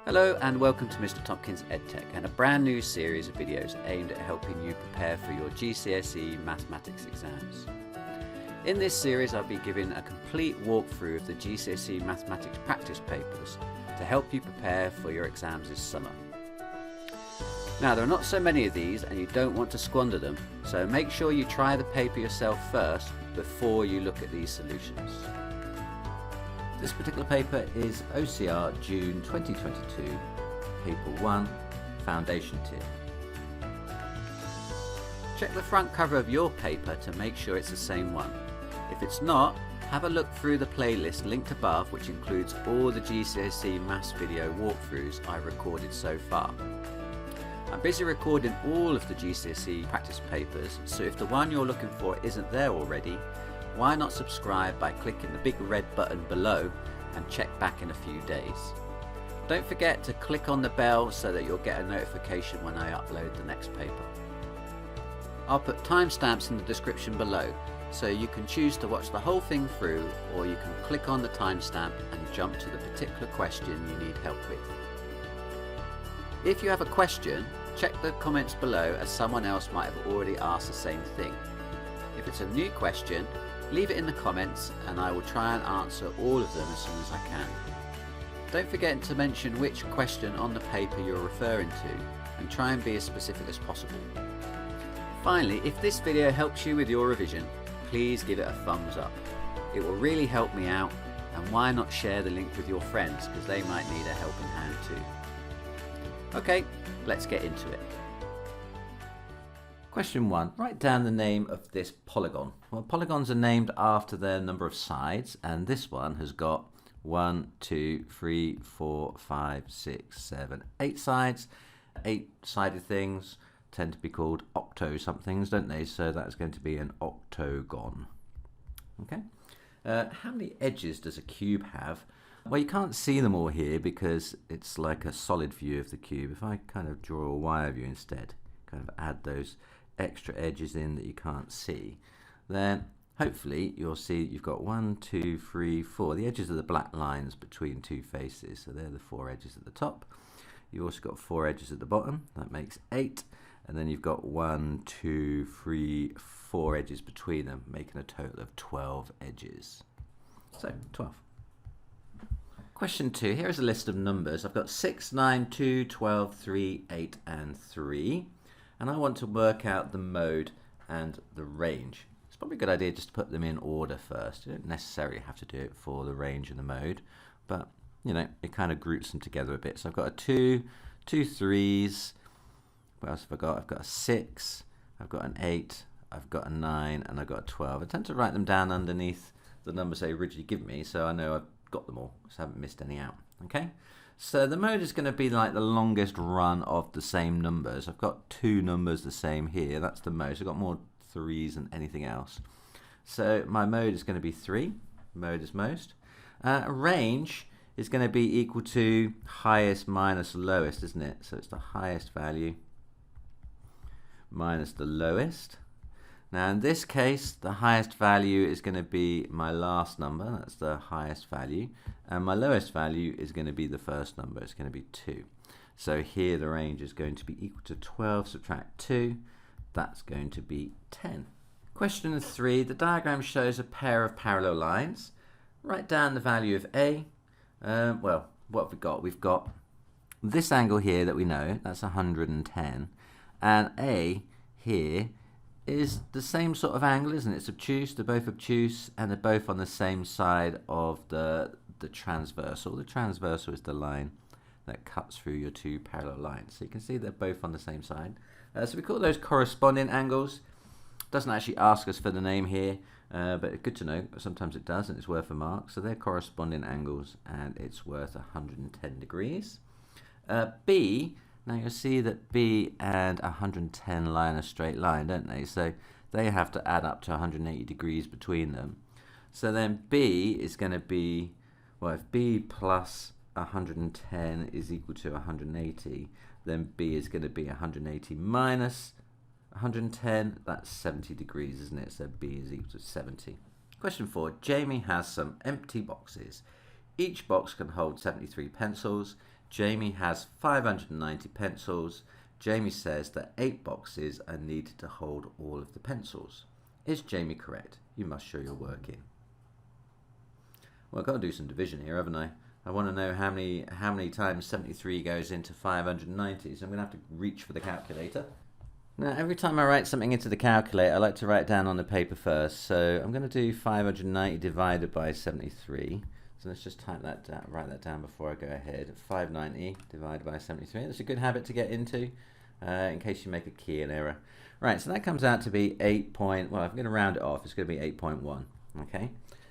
Hello and welcome to Mr. Tompkins EdTech and a brand new series of videos aimed at helping you prepare for your GCSE mathematics exams. In this series I'll be giving a complete walkthrough of the GCSE mathematics practice papers to help you prepare for your exams this summer. Now there are not so many of these and you don't want to squander them, so make sure you try the paper yourself first before you look at these solutions. This particular paper is OCR June 2022, Paper 1, Foundation Tier. Check the front cover of your paper to make sure it's the same one. If it's not, have a look through the playlist linked above, which includes all the GCSE Maths video walkthroughs I've recorded so far. I'm busy recording all of the GCSE practice papers, so if the one you're looking for isn't there already, why not subscribe by clicking the big red button below and check back in a few days. Don't forget to click on the bell so that you'll get a notification when I upload the next paper. I'll put timestamps in the description below, so you can choose to watch the whole thing through, or you can click on the timestamp and jump to the particular question you need help with. If you have a question, check the comments below, as someone else might have already asked the same thing. If it's a new question, leave it in the comments and I will try and answer all of them as soon as I can. Don't forget to mention which question on the paper you're referring to and try and be as specific as possible. Finally, if this video helps you with your revision, please give it a thumbs up. It will really help me out, and why not share the link with your friends, because they might need a helping hand too. Okay, let's get into it. Question 1. Write down the name of this polygon. Well, polygons are named after their number of sides, and this one has got 1, 2, 3, 4, 5, 6, 7, 8 sides. 8-sided things tend to be called octo somethings, don't they? So that's going to be an octagon. Okay. How many edges does a cube have? Well, you can't see them all here because it's like a solid view of the cube. If I kind of draw a wire view instead, kind of add those extra edges in that you can't see, then hopefully you'll see you've got 1, 2, 3, 4. The edges are the black lines between two faces, so they're the 4 edges at the top. You've also got 4 edges at the bottom, that makes 8, and then you've got 1, 2, 3, 4 edges between them, making a total of 12 edges. So 12. Question 2, here is a list of numbers. I've got 6, 9, 2, 12, 3, 8 and 3. And I want to work out the mode and the range. It's probably a good idea just to put them in order first. You don't necessarily have to do it for the range and the mode, but you know, it kind of groups them together a bit. So I've got a 2, 2 3s. What else have I got? I've got a 6, I've got an 8, I've got a 9, and I've got a 12. I tend to write them down underneath the numbers they originally give me, so I know I've got them all, so I haven't missed any out. Okay, so the mode is going to be like the longest run of the same numbers. I've got 2 numbers the same here, that's the most. I've got more 3s than anything else, so my mode is going to be 3. Mode is most. Range is going to be equal to highest minus lowest, isn't it? So it's the highest value minus the lowest. Now in this case, the highest value is going to be my last number, that's the highest value, and my lowest value is going to be the first number, it's going to be 2. So here the range is going to be equal to 12 subtract 2, that's going to be 10. Question 3, the diagram shows a pair of parallel lines. Write down the value of A. Well, what have we got? We've got this angle here that we know, that's 110, and A here is the same sort of angle, isn't it? It's obtuse, they're both obtuse, and they're both on the same side of the transversal. The transversal is the line that cuts through your 2 parallel lines. So you can see they're both on the same side. So we call those corresponding angles. Doesn't actually ask us for the name here, but good to know. Sometimes it does, and it's worth a mark. So they're corresponding angles, and it's worth 110 degrees. B, now you'll see that B and 110 lie in a straight line, don't they? So they have to add up to 180 degrees between them. So then B is going to be, well, if B plus 110 is equal to 180, then B is going to be 180 minus 110, that's 70 degrees, isn't it? So B is equal to 70. Question 4. Jamie has some empty boxes. Each box can hold 73 pencils. Jamie has 590 pencils. Jamie says that 8 boxes are needed to hold all of the pencils. Is Jamie correct? You must show your working. Well, I've got to do some division here, haven't I? I want to know how many times 73 goes into 590, so I'm going to have to reach for the calculator. Now, every time I write something into the calculator, I like to write down on the paper first. So I'm going to do 590 divided by 73. So let's just type that down, write that down before I go ahead. 590 divided by 73. That's a good habit to get into in case you make a key and error. Right, so that comes out to be 8 point, well, if I'm going to round it off, it's going to be 8.1. Okay.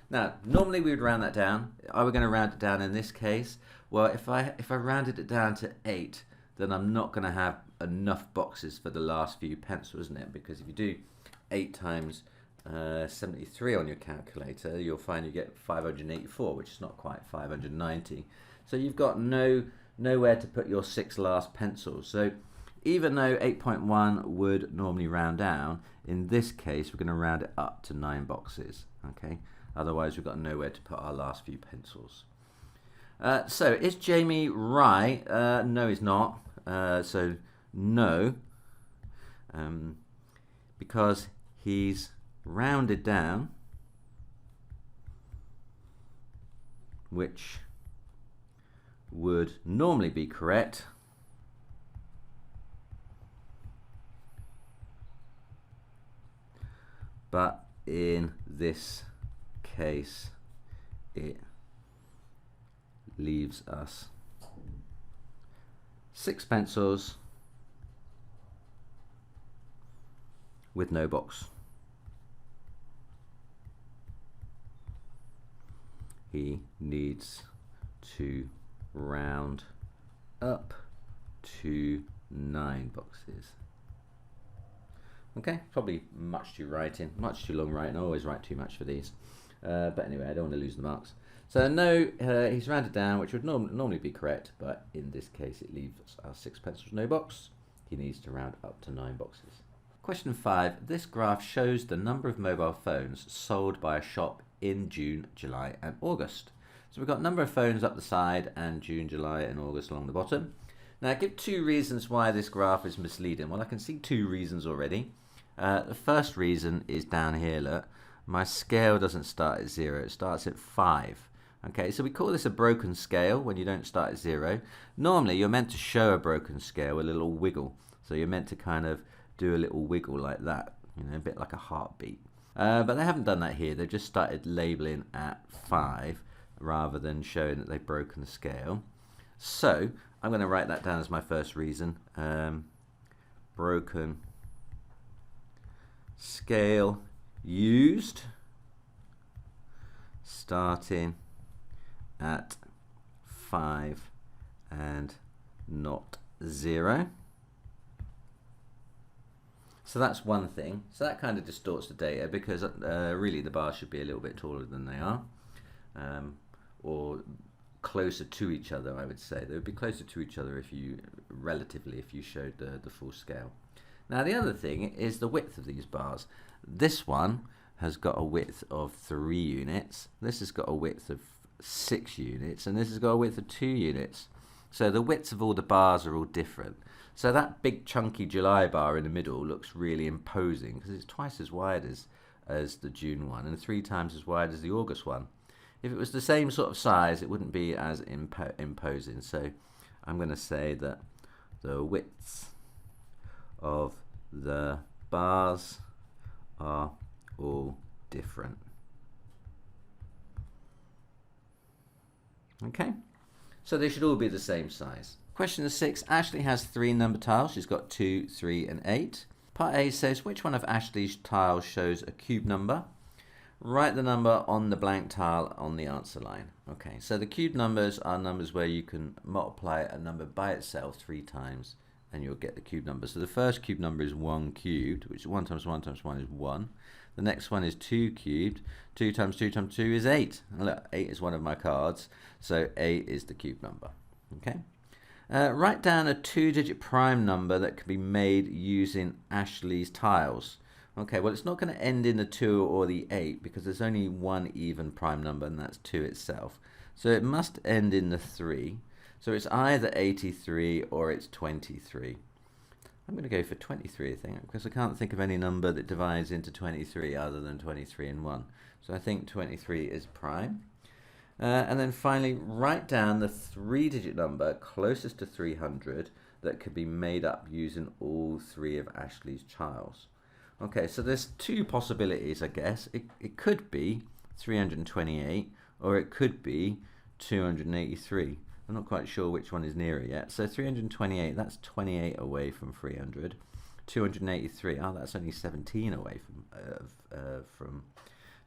Now, normally we would round that down. Are we going to round it down in this case? Well, if I rounded it down to 8, then I'm not going to have enough boxes for the last few pencils, isn't it? Because if you do 8 times 73 on your calculator, you'll find you get 584, which is not quite 590. So you've got nowhere to put your 6 last pencils. So even though 8.1 would normally round down, in this case we're going to round it up to 9 boxes. Okay, otherwise we've got nowhere to put our last few pencils. So is Jamie right? No, he's not. So no, because he's rounded down, which would normally be correct, but in this case it leaves us 6 pencils with no box. He needs to round up to 9 boxes. Okay, probably much too much too long writing. I always write too much for these. But anyway, I don't want to lose the marks. So no, he's rounded down, which would normally be correct, but in this case it leaves us 6 pencils, no box. He needs to round up to 9 boxes. Question 5. This graph shows the number of mobile phones sold by a shop in June, July and August. So we've got number of phones up the side and June, July and August along the bottom. Now give 2 reasons why this graph is misleading. Well, I can see 2 reasons already. The first reason is down here, look. My scale doesn't start at 0, it starts at 5. Okay, so we call this a broken scale when you don't start at 0. Normally you're meant to show a broken scale with a little wiggle. So you're meant to kind of do a little wiggle like that, you know, a bit like a heartbeat. But they haven't done that here. They've just started labeling at 5 rather than showing that they've broken the scale. So I'm going to write that down as my first reason. Broken scale used starting at 5 and not 0. So that's one thing. So that kind of distorts the data because really the bars should be a little bit taller than they are, or closer to each other. I would say they would be closer to each other if you showed the full scale. Now the other thing is the width of these bars. This one has got a width of 3 units. This has got a width of 6 units, and this has got a width of 2 units. So the widths of all the bars are all different. So that big chunky July bar in the middle looks really imposing because it's twice as wide as the June one and 3 times as wide as the August one. If it was the same sort of size, it wouldn't be as imposing. So I'm going to say that the widths of the bars are all different. Okay, so they should all be the same size. Question 6. Ashley has 3 number tiles. She's got 2, 3 and 8. Part A says which one of Ashley's tiles shows a cube number? Write the number on the blank tile on the answer line. Okay, so the cube numbers are numbers where you can multiply a number by itself 3 times and you'll get the cube number. So the first cube number is 1 cubed, which is 1 times 1 times 1 is 1. The next one is 2 cubed. 2 times 2 times 2 is 8. And look, 8 is one of my cards, so 8 is the cube number. Okay. Write down a 2-digit prime number that can be made using Ashley's tiles. Okay, well it's not going to end in the 2 or the 8 because there's only one even prime number and that's 2 itself. So it must end in the 3. So it's either 83 or it's 23. I'm going to go for 23, I think, because I can't think of any number that divides into 23 other than 23 and 1. So I think 23 is prime. And then finally, write down the 3-digit number closest to 300 that could be made up using all 3 of Ashley's childs. Okay, so there's 2 possibilities, I guess. It could be 328, or it could be 283. I'm not quite sure which one is nearer yet. So 328, that's 28 away from 300. 283, oh, that's only 17 away from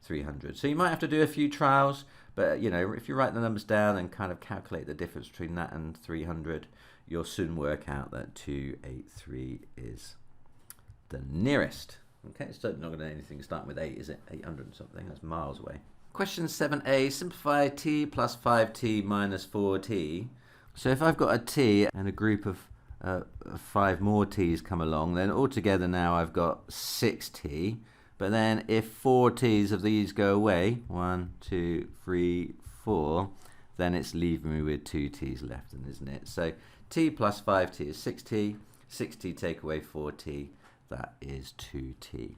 300. So you might have to do a few trials, but you know, if you write the numbers down and kind of calculate the difference between that and 300, you'll soon work out that 283 is the nearest. Okay, it's certainly not going to be anything starting with 8, is it? 800 and something, that's miles away. Question 7a, simplify t plus 5t minus 4t. So if I've got a t and a group of 5 more t's come along, then altogether now I've got 6t. But then if 4 t's of these go away, 1, 2, 3, 4, then it's leaving me with 2 t's left, isn't it? So t plus 5t is 6t. 6t take away 4t, that is 2t.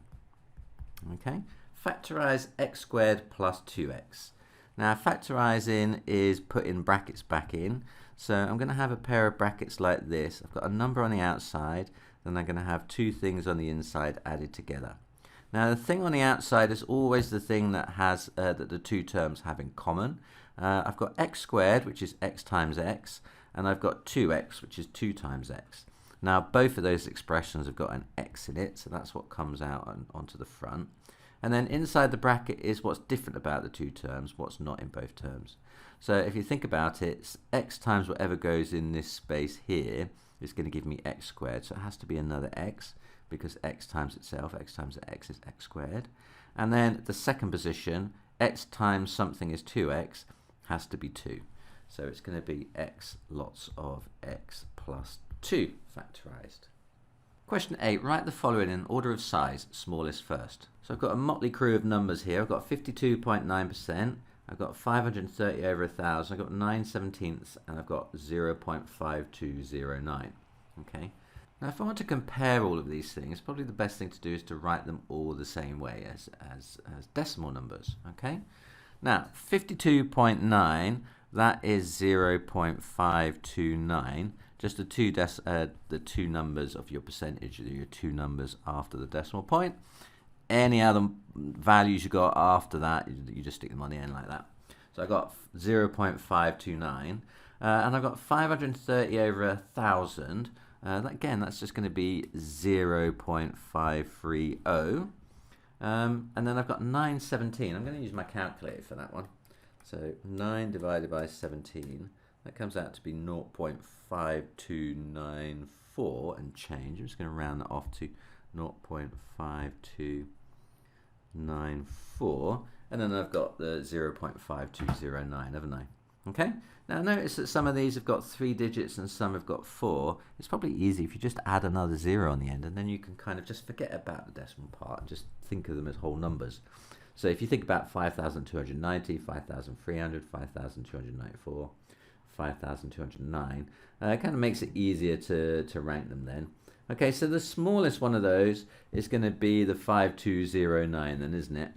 Okay. Factorise x squared plus 2x. Now factorising is putting brackets back in. So I'm going to have a pair of brackets like this. I've got a number on the outside, then I'm going to have 2 things on the inside added together. Now the thing on the outside is always the thing that has that the 2 terms have in common. I've got x squared, which is x times x, and I've got 2x, which is 2 times x. Now both of those expressions have got an x in it, so that's what comes out onto the front. And then inside the bracket is what's different about the 2 terms, what's not in both terms. So if you think about it, x times whatever goes in this space here is going to give me x squared. So it has to be another x, because x times itself, x times x is x squared. And then the second position, x times something is 2x, has to be 2. So it's going to be x lots of x plus 2 factorised. Question 8, write the following in order of size, smallest first. So I've got a motley crew of numbers here. I've got 52.9%, I've got 530 over 1,000, I've got 9/17, and I've got 0.5209. Okay. Now if I want to compare all of these things, probably the best thing to do is to write them all the same way as decimal numbers. Okay. Now 52.9, that is 0.529. Just the two numbers of your percentage, your 2 numbers after the decimal point. Any other values you got after that, you just stick them on the end like that. So I got 0.529, and I've got 530 over 1,000. Again, that's just going to be 0.530. And then I've got 9/17. I'm going to use my calculator for that one. So 9 divided by 17. That comes out to be 0.5294 and change. I'm just going to round that off to 0.5294. And then I've got the 0.5209, haven't I? Okay. Now notice that some of these have got 3 digits and some have got 4. It's probably easy if you just add another 0 on the end, and then you can kind of just forget about the decimal part and just think of them as whole numbers. So if you think about 5,290, 5,300, 5,294, 5,209, it kind of makes it easier to rank them then. Okay, so the smallest one of those is going to be the 5209 then, isn't it?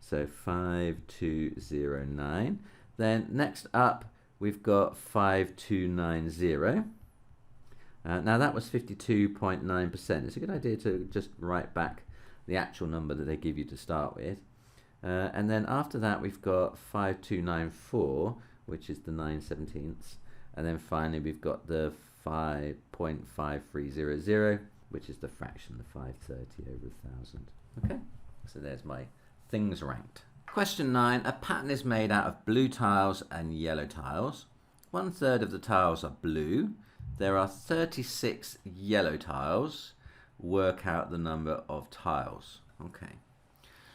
So 5209. Then next up, we've got 5290. Now that was 52.9%. It's a good idea to just write back the actual number that they give you to start with. And then after that, we've got 5294, which is the 9/17. And then finally, we've got the 5.5300, which is the fraction, the 530 over 1,000. Okay, so there's my things ranked. Question 9, a pattern is made out of blue tiles and yellow tiles. 1/3 of the tiles are blue. There are 36 yellow tiles. Work out the number of tiles. Okay.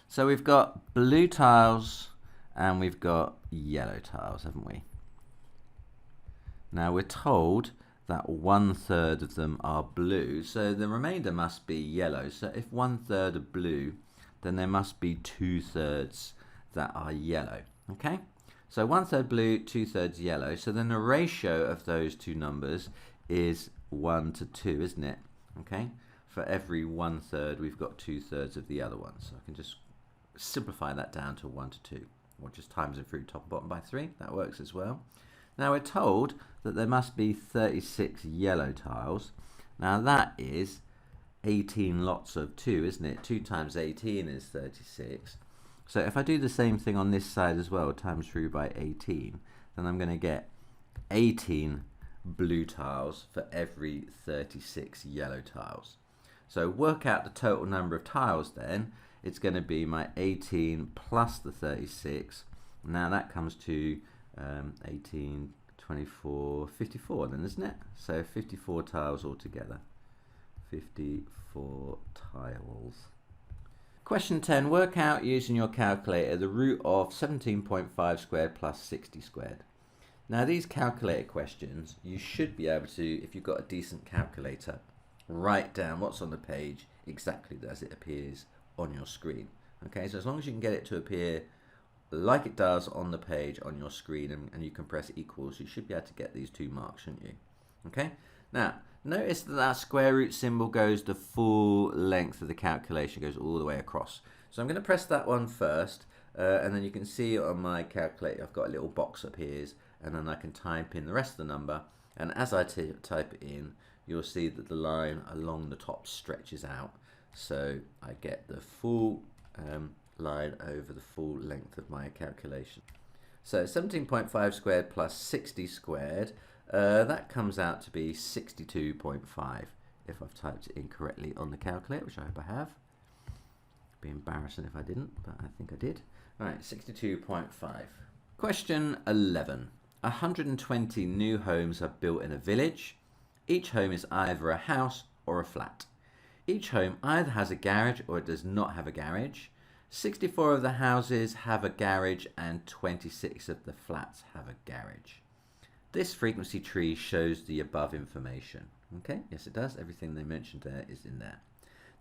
So we've got blue tiles and we've got yellow tiles, haven't we? Now we're told that 1/3 of them are blue, so the remainder must be yellow. So if 1/3 are blue, then there must be 2/3 that are yellow. Okay? So 1/3 blue, 2/3 yellow. So then the ratio of those two numbers is 1 to 2, isn't it? Okay. For every 1/3, we've got 2/3 of the other one. So I can just simplify that down to 1 to 2. Or just times it through top and bottom by 3. That works as well. Now we're told that there must be 36 yellow tiles. Now that is 18 lots of 2, isn't it? 2 times 18 is 36. So if I do the same thing on this side as well, times through by 18, then I'm going to get 18 blue tiles for every 36 yellow tiles. So work out the total number of tiles then. It's going to be my 18 plus the 36. Now that comes to 18, 24, 54 then, isn't it? So 54 tiles altogether. 54 tiles. Question 10. Work out using your calculator the root of 17.5 squared plus 60 squared. Now these calculator questions, you should be able to, if you've got a decent calculator, write down what's on the page exactly as it appears on your screen. Okay, so as long as you can get it to appear like it does on the page on your screen and you can press equals, you should be able to get these 2 marks, shouldn't you? Okay, now notice that that square root symbol goes the full length of the calculation, goes all the way across. So I'm going to press that one first, and then you can see on my calculator I've got a little box up here, and then I can type in the rest of the number, and as I type it in, you'll see that the line along the top stretches out, so I get the full line over the full length of my calculation. So 17.5 squared plus 60 squared, that comes out to be 62.5 if I've typed it incorrectly on the calculator, which I hope I have. Be embarrassing if I didn't, but I think I did. Alright, 62.5. Question 11. 120 new homes are built in a village. Each home is either a house or a flat. Each home either has a garage or it does not have a garage. 64 of the houses have a garage and 26 of the flats have a garage. This frequency tree shows the above information. Okay, yes it does. Everything they mentioned there is in there.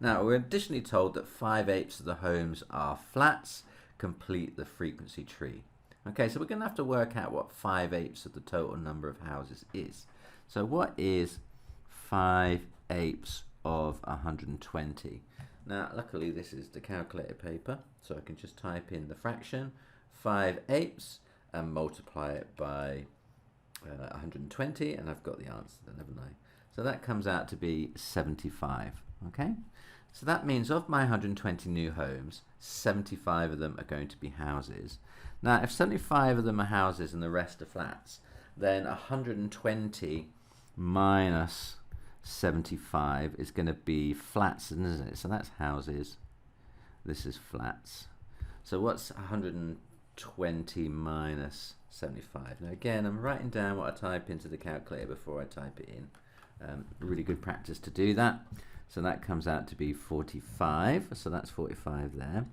Now we're additionally told that 5/8 of the homes are flats. Complete the frequency tree. Okay, so we're going to have to work out what 5/8 of the total number of houses is. So what is 5/8 of 120? Now luckily this is the calculator paper, so I can just type in the fraction 5/8 and multiply it by 120, and I've got the answer then, haven't I? So that comes out to be 75. Okay, so that means of my 120 new homes, 75 of them are going to be houses. Now if 75 of them are houses and the rest are flats, then 120 minus 75 is going to be flats, isn't it? So that's houses, this is flats. So what's 120 minus 75? Now again, I'm writing down what I type into the calculator before I type it in. Really good practice to do that. So that comes out to be 45, so that's 45 there.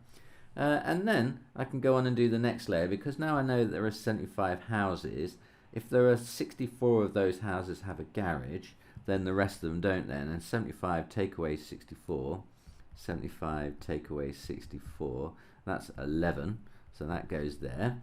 And then I can go on and do the next layer, because now I know that there are 75 houses. If there are 64 of those houses have a garage, then the rest of them don't then, and 75 take away 64, 75 take away 64, that's 11, so that goes there.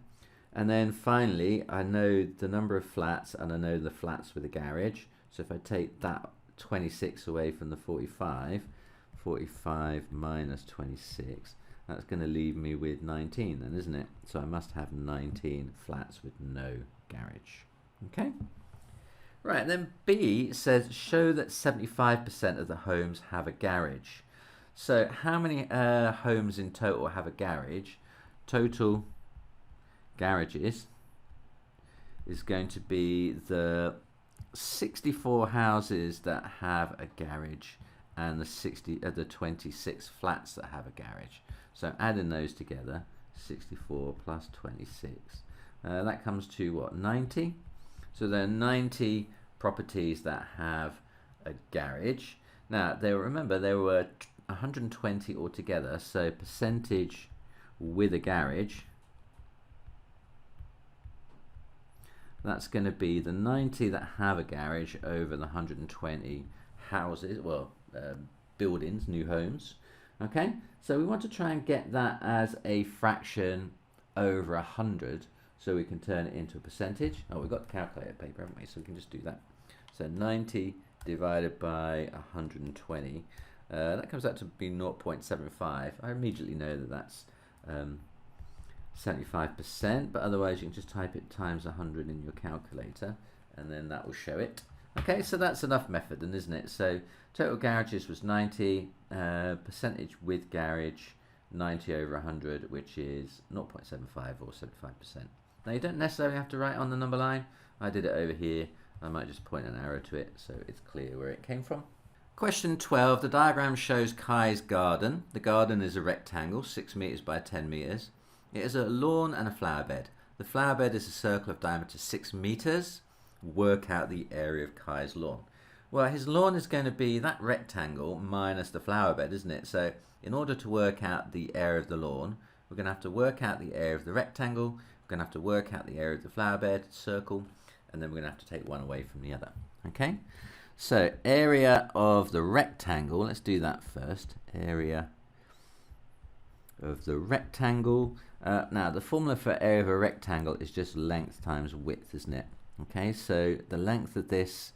And then finally I know the number of flats and I know the flats with a garage, so if I take that 26 away from the 45, 45 minus 26, that's going to leave me with 19 then, isn't it? So I must have 19 flats with no garage. Okay? Right, and then B says show that 75% of the homes have a garage. So how many homes in total have a garage? Total garages is going to be the 64 houses that have a garage and the 26 flats that have a garage. So adding those together, 64 plus 26, that comes to what, 90? So there are 90 properties that have a garage. Now remember there were 120 altogether, so percentage with a garage, that's going to be the 90 that have a garage over the 120 houses, well, buildings, new homes. Okay, so we want to try and get that as a fraction over 100. so we can turn it into a percentage. Oh, we've got the calculator paper, haven't we? So we can just do that. So 90 divided by 120, that comes out to be 0.75. I immediately know that that's 75%, but otherwise you can just type it times 100 in your calculator, and then that will show it. Okay, so that's enough method then, isn't it? So total garages was 90, percentage with garage 90 over 100, which is 0.75 or 75%. Now you don't necessarily have to write on the number line. I did it over here. I might just point an arrow to it so it's clear where it came from. Question 12, the diagram shows Kai's garden. The garden is a rectangle, 6 meters by 10 meters. It is a lawn and a flower bed. The flower bed is a circle of diameter 6 meters. Work out the area of Kai's lawn. Well, his lawn is going to be that rectangle minus the flower bed, isn't it? So in order to work out the area of the lawn, we're going to have to work out the area of the rectangle, we're going to have to work out the area of the flower bed, circle, and then we're going to have to take one away from the other. Okay? So area of the rectangle, let's do that first. Area of the rectangle. Now the formula for area of a rectangle is just length times width, isn't it? Okay, so the length of this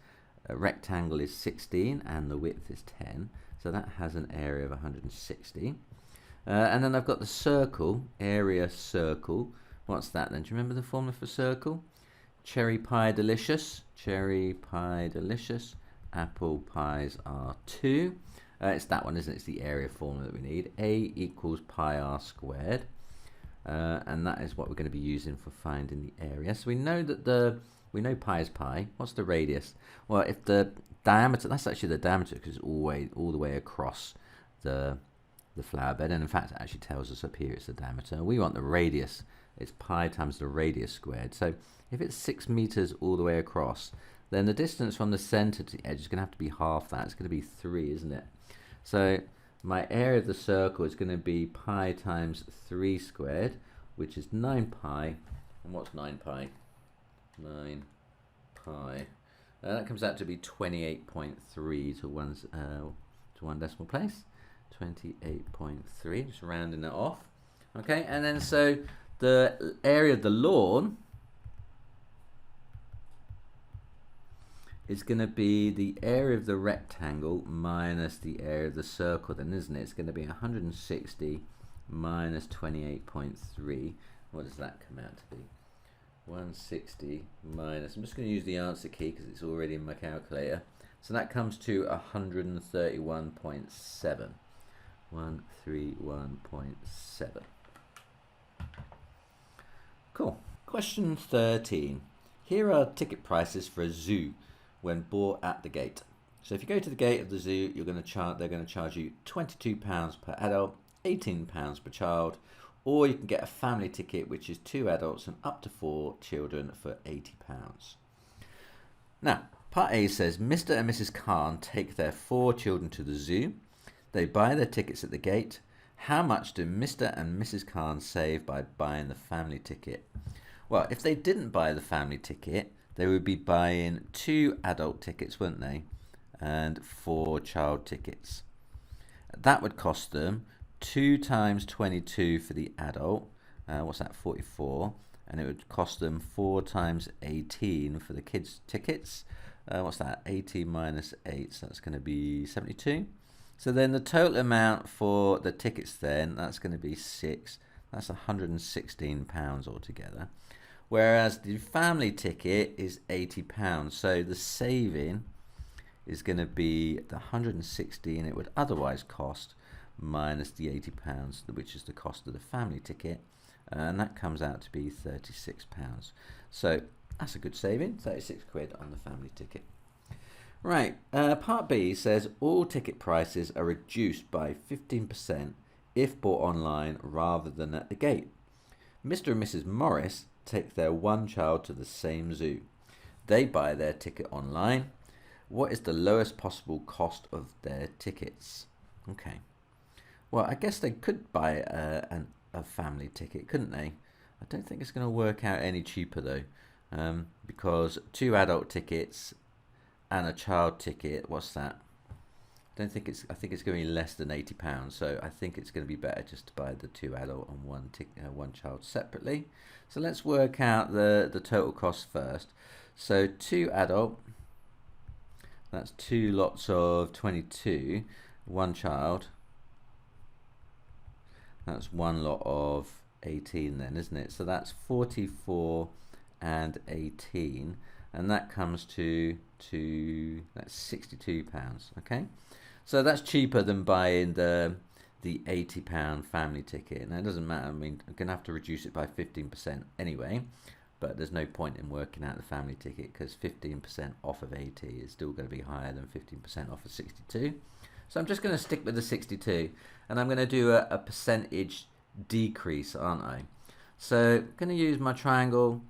rectangle is 16 and the width is 10, so that has an area of 160. And then I've got the circle, area circle. What's that then? Do you remember the formula for circle? Cherry pie delicious, apple pies are 2. It's that one, isn't it? It's the area formula that we need. A equals pi r squared. And that is what we're going to be using for finding the area. So we know that we know pi is pi. What's the radius? Well, if the diameter, that's actually the diameter because it's all the way across the flower bed. And in fact, it actually tells us up here it's the diameter. We want the radius. It's pi times the radius squared. So if it's 6 meters all the way across, then the distance from the center to the edge is going to have to be half that. It's going to be 3, isn't it? So my area of the circle is going to be pi times 3 squared, which is 9 pi. And what's 9 pi? 9 pi. That comes out to be 28.3 to one decimal place. 28.3, just rounding it off. Okay, and then so the area of the lawn is going to be the area of the rectangle minus the area of the circle then, isn't it? It's going to be 160 minus 28.3. What does that come out to be? 160 minus, I'm just going to use the answer key because it's already in my calculator. So that comes to 131.7. 131.7. Cool. Question 13. Here are ticket prices for a zoo when bought at the gate. So if you go to the gate of the zoo, they're going to charge you £22 per adult, £18 per child, or you can get a family ticket which is 2 adults and up to 4 children for £80. Now, part A says Mr. and Mrs. Khan take their 4 children to the zoo. They buy their tickets at the gate. How much do Mr. and Mrs. Khan save by buying the family ticket? Well, if they didn't buy the family ticket, they would be buying 2 adult tickets, wouldn't they? And 4 child tickets. That would cost them 2 times 22 for the adult. What's that? 44. And it would cost them 4 times 18 for the kids' tickets. What's that? 80 minus 8. So that's going to be 72. So then the total amount for the tickets then, that's going to be 6. That's £116 altogether. Whereas the family ticket is £80. So the saving is going to be the 116 it would otherwise cost minus the £80, which is the cost of the family ticket. And that comes out to be £36. So that's a good saving, 36 quid on the family ticket. Right, part B says all ticket prices are reduced by 15% if bought online rather than at the gate. Mr. and Mrs. Morris take their 1 child to the same zoo. They buy their ticket online. What is the lowest possible cost of their tickets? Okay. Well, I guess they could buy a family ticket, couldn't they? I don't think it's going to work out any cheaper though, because 2 adult tickets and a child ticket, what's that? I think it's going to be less than £80, so I think it's going to be better just to buy the 2 adult and one child separately. So let's work out the total cost first. So 2 adult, that's 2 lots of 22, 1 child, that's 1 lot of 18 then, isn't it? So that's 44 and 18, and that comes to that's £62. Okay, so that's cheaper than buying the £80 family ticket. Now it doesn't matter, I mean, I'm gonna have to reduce it by 15% anyway, but there's no point in working out the family ticket because 15% off of 80 is still going to be higher than 15% off of 62. So I'm just going to stick with the 62, and I'm going to do a percentage decrease, aren't I? So I'm going to use my triangle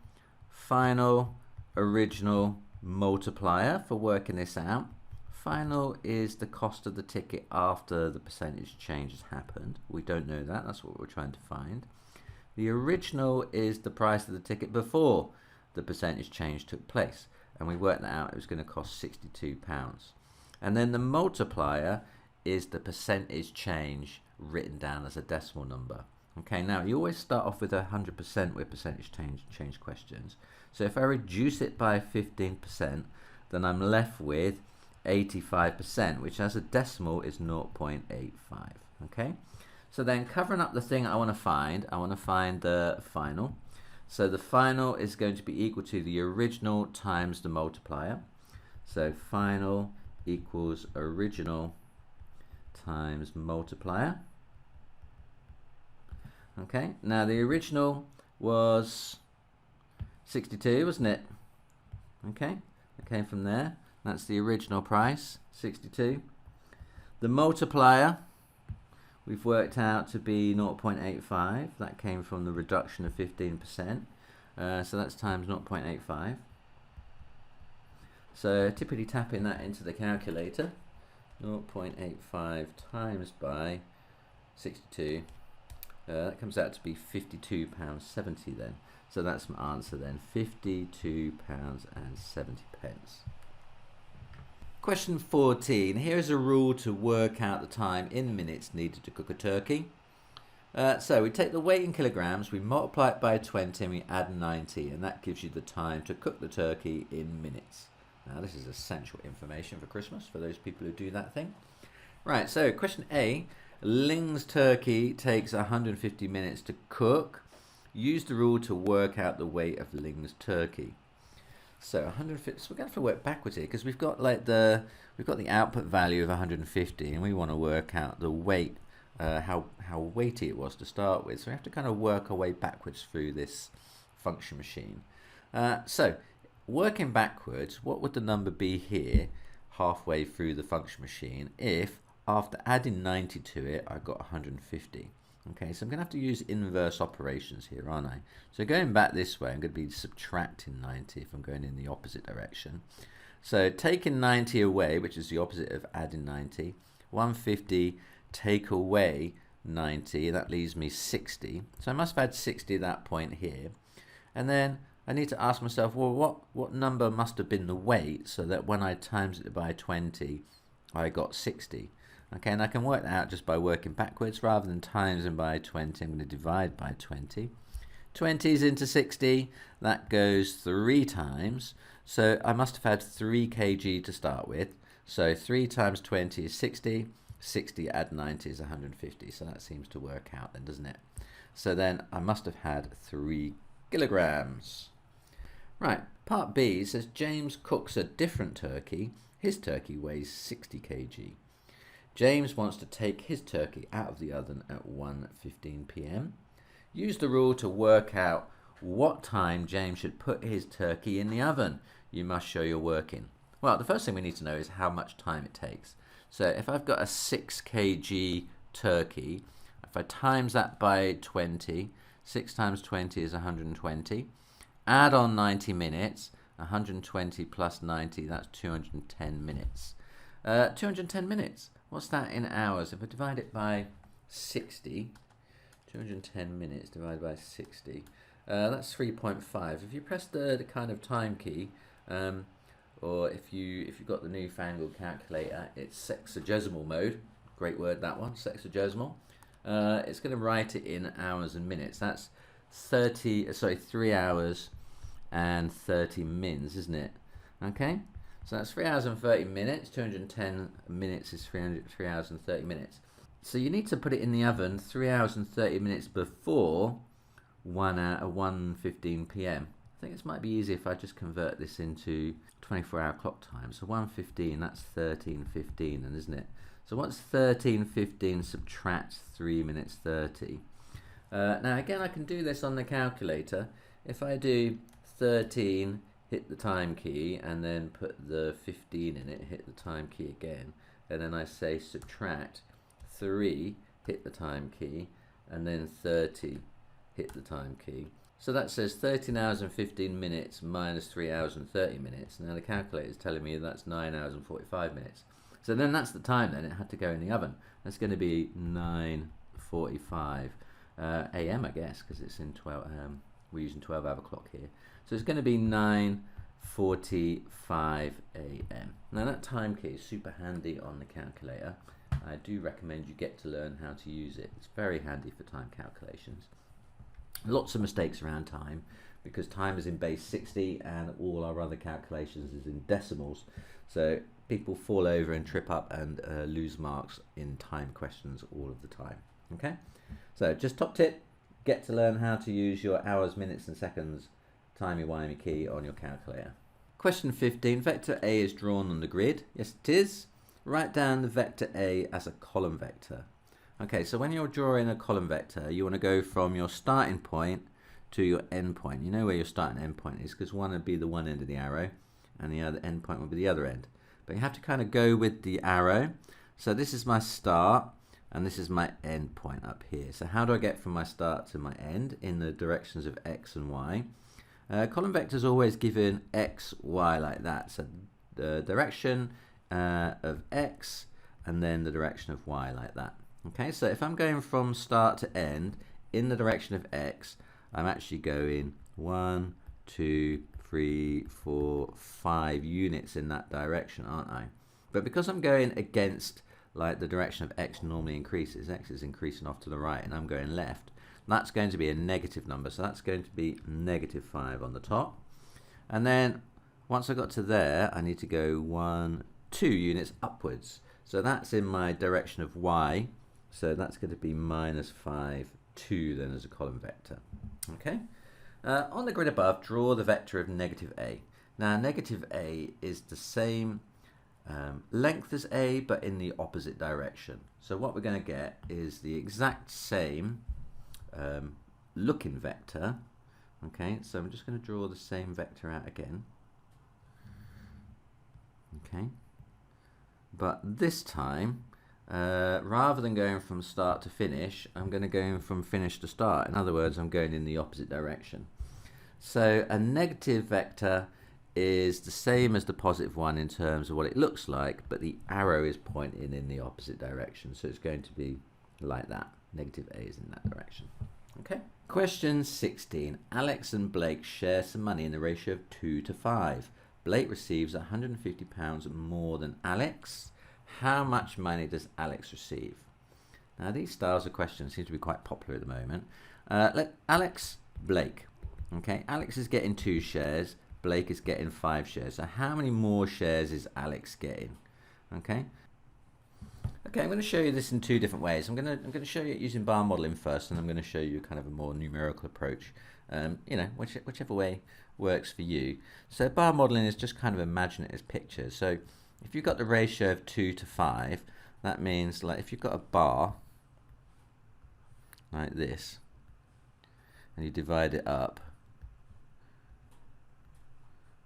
final original multiplier for working this out. Final is the cost of the ticket after the percentage change has happened. We don't know that, that's what we're trying to find. The original is the price of the ticket before the percentage change took place, and we worked that out, it was going to cost £62. And then the multiplier is the percentage change written down as a decimal number. Okay, now you always start off with 100% with percentage change questions. So if I reduce it by 15%, then I'm left with 85%, which as a decimal is 0.85. Okay, so then covering up the thing I want to find the final. So the final is going to be equal to the original times the multiplier. So final equals original times multiplier. Okay, now the original was 62, wasn't it? Okay, it came from there. That's the original price, 62. The multiplier we've worked out to be 0.85. That came from the reduction of 15%. So that's times 0.85. So typically tapping that into the calculator, 0.85 times by 62, that comes out to be £52.70 then. So that's my answer then, £52.70. Question 14. Here is a rule to work out the time in minutes needed to cook a turkey. So we take the weight in kilograms, we multiply it by 20 and we add 90, and that gives you the time to cook the turkey in minutes. Now this is essential information for Christmas for those people who do that thing. Right, so question A. Ling's turkey takes 150 minutes to cook. Use the rule to work out the weight of Ling's turkey. So 150. So we're going to have to work backwards here because we've got the output value of 150, and we want to work out the weight, how weighty it was to start with. So we have to kind of work our way backwards through this function machine. So working backwards, what would the number be here halfway through the function machine if after adding 90 to it I got 150? Okay, so I'm going to have to use inverse operations here, aren't I? So going back this way, I'm going to be subtracting 90 if I'm going in the opposite direction. So taking 90 away, which is the opposite of adding 90, 150 take away 90, that leaves me 60. So I must have had 60 at that point here. And then I need to ask myself, well, what number must have been the weight so that when I times it by 20, I got 60. Okay, and I can work that out just by working backwards. Rather than timesing by 20, I'm going to divide by 20. 20 is into 60, that goes 3 times. So I must have had 3 kg to start with. So 3 times 20 is 60. 60 add 90 is 150. So that seems to work out then, doesn't it? So then I must have had 3 kilograms. Right, part B says James cooks a different turkey. His turkey weighs 60 kg. James wants to take his turkey out of the oven at 1:15 p.m. Use the rule to work out what time James should put his turkey in the oven. You must show you're working. Well, the first thing we need to know is how much time it takes. So if I've got a 6 kg turkey, if I times that by 20, 6 times 20 is 120. Add on 90 minutes, 120 plus 90, that's 210 minutes. 210 minutes. What's that in hours? If I divide it by 60, 210 minutes divided by 60, that's 3.5. If you press the kind of time key, or if you've got the newfangled calculator, it's sexagesimal mode. Great word, that one, sexagesimal. It's going to write it in hours and minutes. That's 3 hours and 30 mins, isn't it? Okay, so that's 3 hours and 30 minutes. 210 minutes is 3 hours and 30 minutes. So you need to put it in the oven 3 hours and 30 minutes before 1:15 p.m. I think it might be easier if I just convert this into 24-hour clock time. So 1:15, that's 13:15, then, isn't it? So what's 13:15 subtract 3 minutes 30? Now again, I can do this on the calculator. If I do 13, hit the time key, and then put the 15 in it, hit the time key again, and then I say subtract 3, hit the time key, and then 30, hit the time key. So that says 13 hours and 15 minutes minus 3 hours and 30 minutes. Now the calculator is telling me that's 9 hours and 45 minutes. So then that's the time then it had to go in the oven. That's going to be 9:45 a.m. I guess, because it's in 12. We're using 12-hour clock here. So it's going to be 9:45 a.m. Now that time key is super handy on the calculator. I do recommend you get to learn how to use it. It's very handy for time calculations. Lots of mistakes around time because time is in base 60 and all our other calculations is in decimals. So people fall over and trip up and lose marks in time questions all of the time. Okay, so just top tip, get to learn how to use your hours, minutes and seconds timey-wimey key on your calculator. Question 15, vector A is drawn on the grid. Yes, it is. Write down the vector A as a column vector. Okay, so when you're drawing a column vector, you want to go from your starting point to your end point. You know where your start and end point is, because one would be the one end of the arrow and the other end point would be the other end. But you have to kind of go with the arrow. So this is my start and this is my end point up here. So how do I get from my start to my end in the directions of X and Y? Column vector is always given X, Y like that. So the direction of X and then the direction of Y like that. Okay, so if I'm going from start to end in the direction of X, I'm actually going 1, 2, 3, 4, 5 units in that direction, aren't I? But because I'm going against like the direction of X normally increases, X is increasing off to the right and I'm going left, that's going to be a negative number. So that's going to be -5 on the top. And then once I got to there, I need to go 1, 2 units upwards. So that's in my direction of Y. So that's going to be -5, 2 then as a column vector. Okay. On the grid above, draw the vector of -A. Now -A is the same length as A, but in the opposite direction. So what we're going to get is the exact same looking vector. Okay, so I'm just going to draw the same vector out again. Okay, but this time, rather than going from start to finish, I'm going to go from finish to start. In other words, I'm going in the opposite direction. So a negative vector is the same as the positive one in terms of what it looks like, but the arrow is pointing in the opposite direction. So it's going to be like that. Negative A is in that direction. Okay. Question 16. Alex and Blake share some money in the ratio of 2 to 5. Blake receives £150 more than Alex. How much money does Alex receive? Now these styles of questions seem to be quite popular at the moment. Alex, Blake. Okay, Alex is getting 2 shares. Blake is getting 5 shares. So how many more shares is Alex getting? Okay. Okay, I'm going to show you this in 2 different ways. I'm going to show you it using bar modeling first, and I'm going to show you kind of a more numerical approach. You know, whichever way works for you. So bar modeling is just kind of imagine it as pictures. So if you've got the ratio of 2 to 5, that means like if you've got a bar like this, and you divide it up,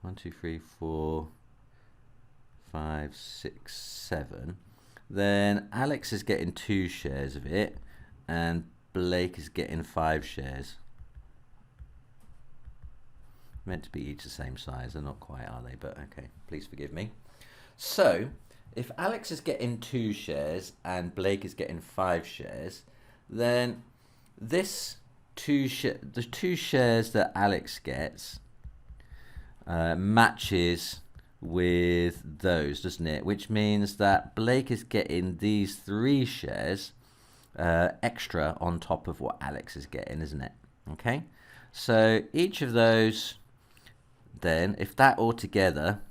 1, 2, 3, 4, 5, 6, 7. Then Alex is getting 2 shares of it, and Blake is getting 5 shares. Meant to be each the same size. They're not quite, are they? But okay, please forgive me. So if Alex is getting 2 shares and Blake is getting 5 shares, then this the 2 shares that Alex gets matches with those, doesn't it? Which means that Blake is getting these 3 shares extra on top of what Alex is getting, isn't it? Okay, so each of those, then, if that all together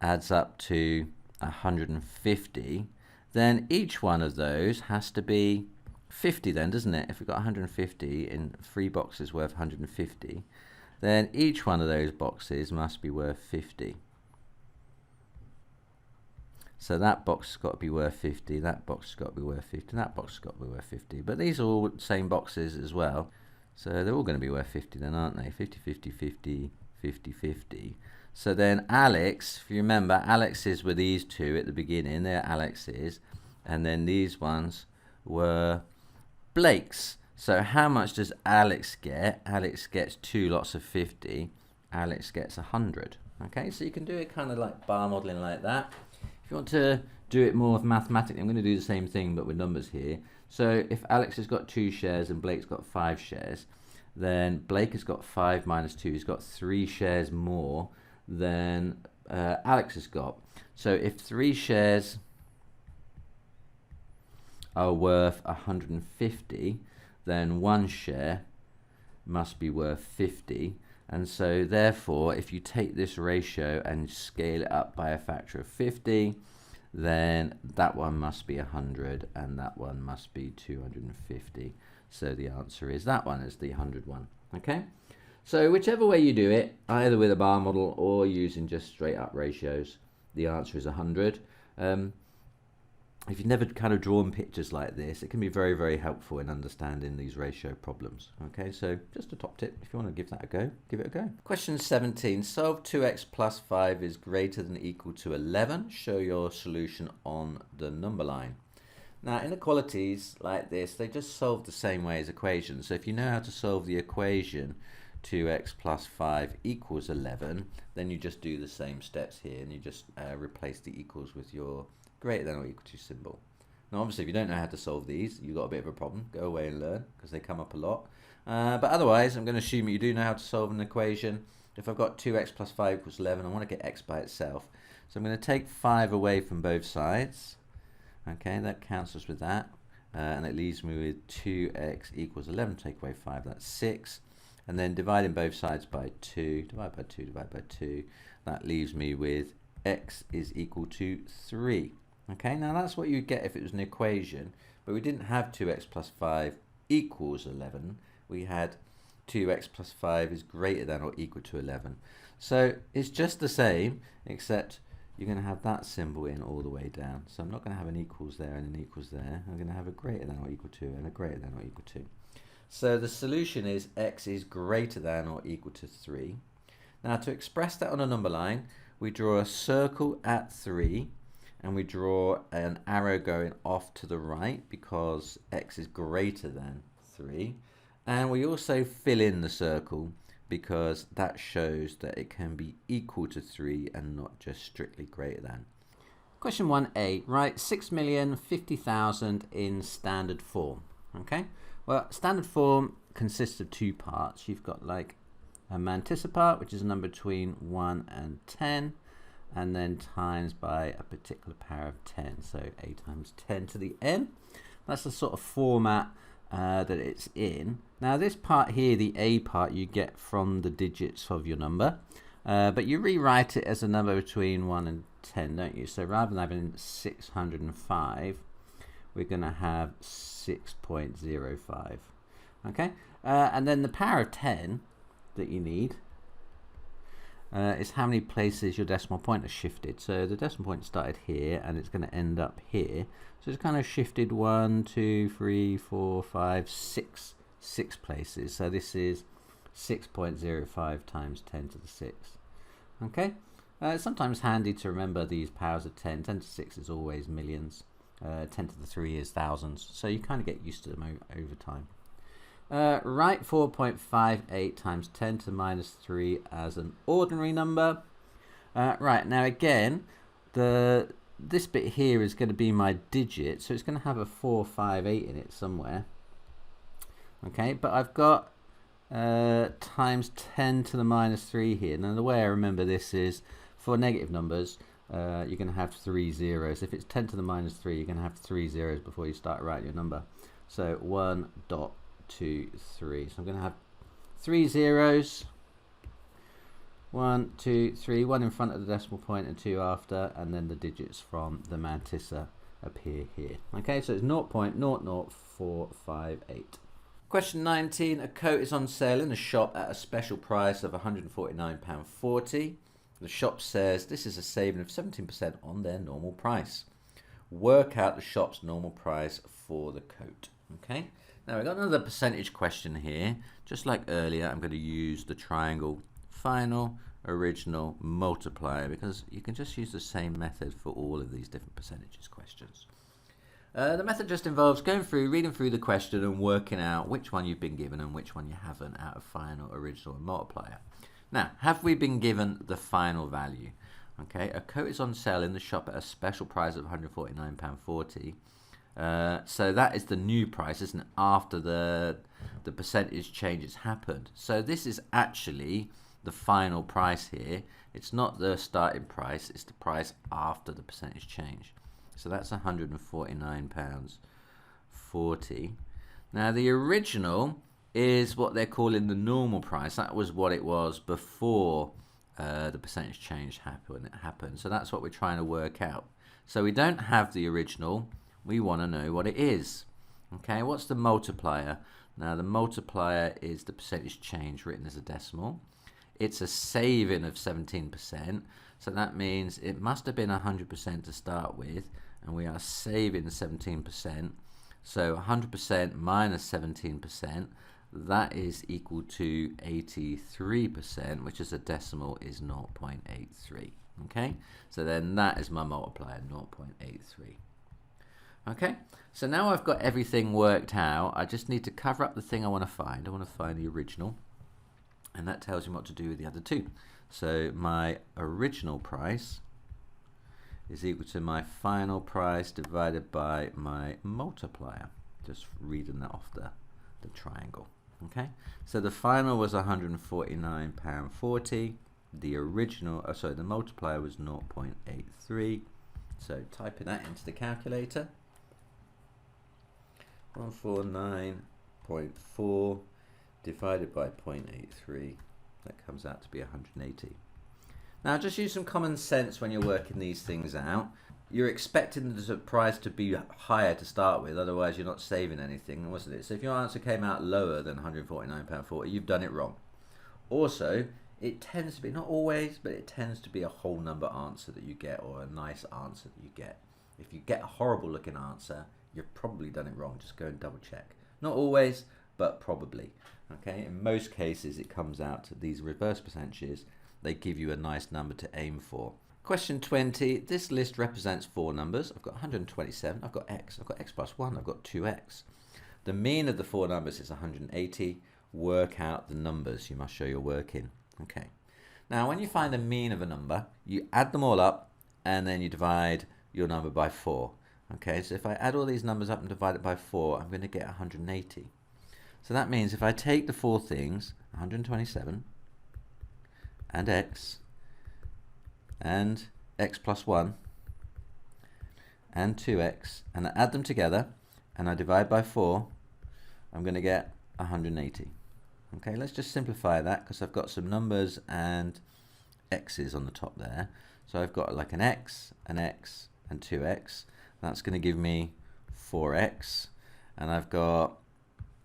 adds up to 150, then each one of those has to be 50 then, doesn't it? If we've got 150 in 3 boxes worth 150, then each one of those boxes must be worth 50. So that box has got to be worth 50, that box has got to be worth 50, and that box has got to be worth 50. But these are all the same boxes as well. So they're all going to be worth 50 then, aren't they? 50, 50, 50, 50, 50. So then Alex, if you remember, Alex's were these 2 at the beginning. They're Alex's. And then these ones were Blake's. So how much does Alex get? Alex gets 2 lots of 50. Alex gets 100. Okay, so you can do it kind of like bar modeling like that. If you want to do it more mathematically, I'm going to do the same thing but with numbers here. So if Alex has got 2 shares and Blake's got 5 shares, then Blake has got 5 minus 2. He's got 3 shares more than Alex has got. So if 3 shares are worth 150, then 1 share must be worth 50. And so therefore, if you take this ratio and scale it up by a factor of 50, then that one must be 100 and that one must be 250. So the answer is that one is the 100 one. Okay, so whichever way you do it, either with a bar model or using just straight up ratios, the answer is 100. If you've never kind of drawn pictures like this, it can be very, very helpful in understanding these ratio problems. Okay, so just a top tip, if you want to give that a go, give it a go. Question 17, solve 2x plus 5 is greater than or equal to 11. Show your solution on the number line. Now, inequalities like this, they just solve the same way as equations. So if you know how to solve the equation 2x plus 5 equals 11, then you just do the same steps here and you just replace the equals with your greater than or equal to symbol. Now obviously if you don't know how to solve these, you've got a bit of a problem. Go away and learn because they come up a lot. But otherwise I'm going to assume you do know how to solve an equation. If I've got 2x plus 5 equals 11, I want to get x by itself. So I'm going to take 5 away from both sides. Okay, that cancels with that. And it leaves me with 2x equals 11. Take away 5, that's 6. And then dividing both sides by 2, divide by 2, divide by 2. That leaves me with x is equal to 3. Okay, now that's what you'd get if it was an equation, but we didn't have 2x plus 5 equals 11. We had 2x plus 5 is greater than or equal to 11. So it's just the same, except you're going to have that symbol in all the way down. So I'm not going to have an equals there and an equals there. I'm going to have a greater than or equal to and a greater than or equal to. So the solution is x is greater than or equal to 3. Now to express that on a number line, we draw a circle at 3. And we draw an arrow going off to the right because x is greater than 3. And we also fill in the circle because that shows that it can be equal to 3 and not just strictly greater than. Question 1a, write 6,050,000 in standard form. Okay, well, standard form consists of 2 parts. You've got like a mantissa part, which is a number between 1 and 10. And then times by a particular power of 10, so a times 10 to the n. That's the sort of format that it's in. Now this part here, the a part, you get from the digits of your number, but you rewrite it as a number between 1 and 10, don't you? So rather than having 605, we're going to have 6.05. Okay, and then the power of 10 that you need is how many places your decimal point has shifted. So the decimal point started here and it's going to end up here. So it's kind of shifted 1, 2, 3, 4, 5, 6 places. So this is 6.05 times 10 to the 6. Okay, it's sometimes handy to remember these powers of 10. 10 to the 6 is always millions. 10 to the 3 is thousands. So you kind of get used to them over time. Write 4.58 times 10 to the minus 3 as an ordinary number. Right, now again, this bit here is going to be my digit, so it's going to have a 458 in it somewhere. Okay, but I've got times 10 to the minus 3 here. Now the way I remember this is for negative numbers, you're going to have 3 zeros. If it's 10 to the minus 3, you're going to have 3 zeros before you start writing your number. So 1.23. So I'm going to have 3 zeros. 1, 2, 3, 1 in front of the decimal point and 2 after, and then the digits from the mantissa appear here. Okay, so it's 0.00458. Question 19. A coat is on sale in a shop at a special price of £149.40. The shop says this is a saving of 17% on their normal price. Work out the shop's normal price for the coat. Okay, now we've got another percentage question here. Just like earlier, I'm going to use the triangle final, original, multiplier, because you can just use the same method for all of these different percentages questions. The method just involves going through, reading through the question and working out which one you've been given and which one you haven't out of final, original and multiplier. Now, have we been given the final value? Okay, a coat is on sale in the shop at a special price of £149.40. So that is the new price, isn't it, after the percentage change has happened. So this is actually the final price here. It's not the starting price, it's the price after the percentage change. So that's £149.40. Now the original is what they're calling the normal price. That was what it was before the percentage change happened. So that's what we're trying to work out. So we don't have the original, we want to know what it is. Okay, what's the multiplier? Now the multiplier is the percentage change written as a decimal. It's a saving of 17%, so that means it must have been 100% to start with, and we are saving 17%. So 100% minus 17%, that is equal to 83%, which as a decimal is 0.83. Okay, so then that is my multiplier, 0.83. Okay, so now I've got everything worked out. I just need to cover up the thing I want to find. I want to find the original, and that tells me what to do with the other two. So my original price is equal to my final price divided by my multiplier. Just reading that off the triangle. Okay, so the final was £149.40. The original, the multiplier was 0.83. So typing that into the calculator. 149.4 divided by 0.83, that comes out to be 180. Now just use some common sense when you're working these things out. You're expecting the price to be higher to start with, otherwise you're not saving anything, wasn't it? So if your answer came out lower than £149.40, you've done it wrong. Also, it tends to be, not always, but it tends to be a whole number answer that you get, or a nice answer that you get. If you get a horrible looking answer, you've probably done it wrong. Just go and double check. Not always, but probably. Okay, in most cases it comes out to these reverse percentages. They give you a nice number to aim for. Question 20. This list represents 4 numbers. I've got 127, I've got x plus 1, I've got 2x. The mean of the 4 numbers is 180. Work out the numbers. You must show your work in. Okay. Now when you find the mean of a number, you add them all up and then you divide your number by 4. Okay, so if I add all these numbers up and divide it by 4, I'm going to get 180. So that means if I take the 4 things, 127 and x plus 1 and 2x, and I add them together and I divide by 4, I'm going to get 180. Okay, let's just simplify that because I've got some numbers and x's on the top there. So I've got like an x, and 2x. That's going to give me 4x, and I've got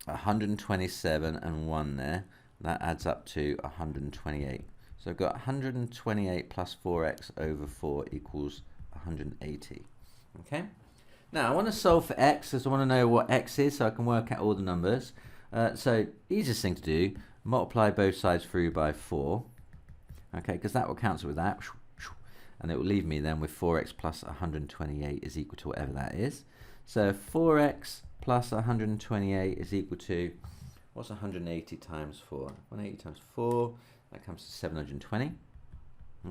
127 and 1 there. That adds up to 128. So I've got 128 plus 4x over 4 equals 180. Okay. Now I want to solve for x, as I want to know what x is, so I can work out all the numbers. So easiest thing to do, multiply both sides through by 4. Okay, because that will cancel with that. And it will leave me then with 4x plus 128 is equal to whatever that is. So 4x plus 128 is equal to, what's 180 times 4? 180 times 4, that comes to 720.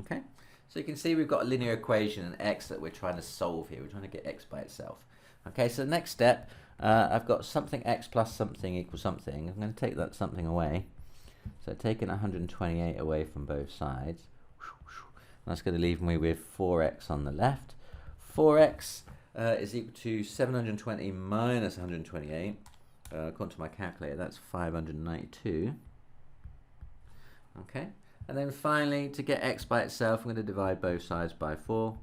Okay, so you can see we've got a linear equation and x that we're trying to solve here. We're trying to get x by itself. Okay, so the next step, I've got something x plus something equals something. I'm going to take that something away. So taking 128 away from both sides, That's going to leave me with 4x on the left. 4x is equal to 720 minus 128. According to my calculator, that's 592. Okay, and then finally, to get x by itself, I'm going to divide both sides by 4.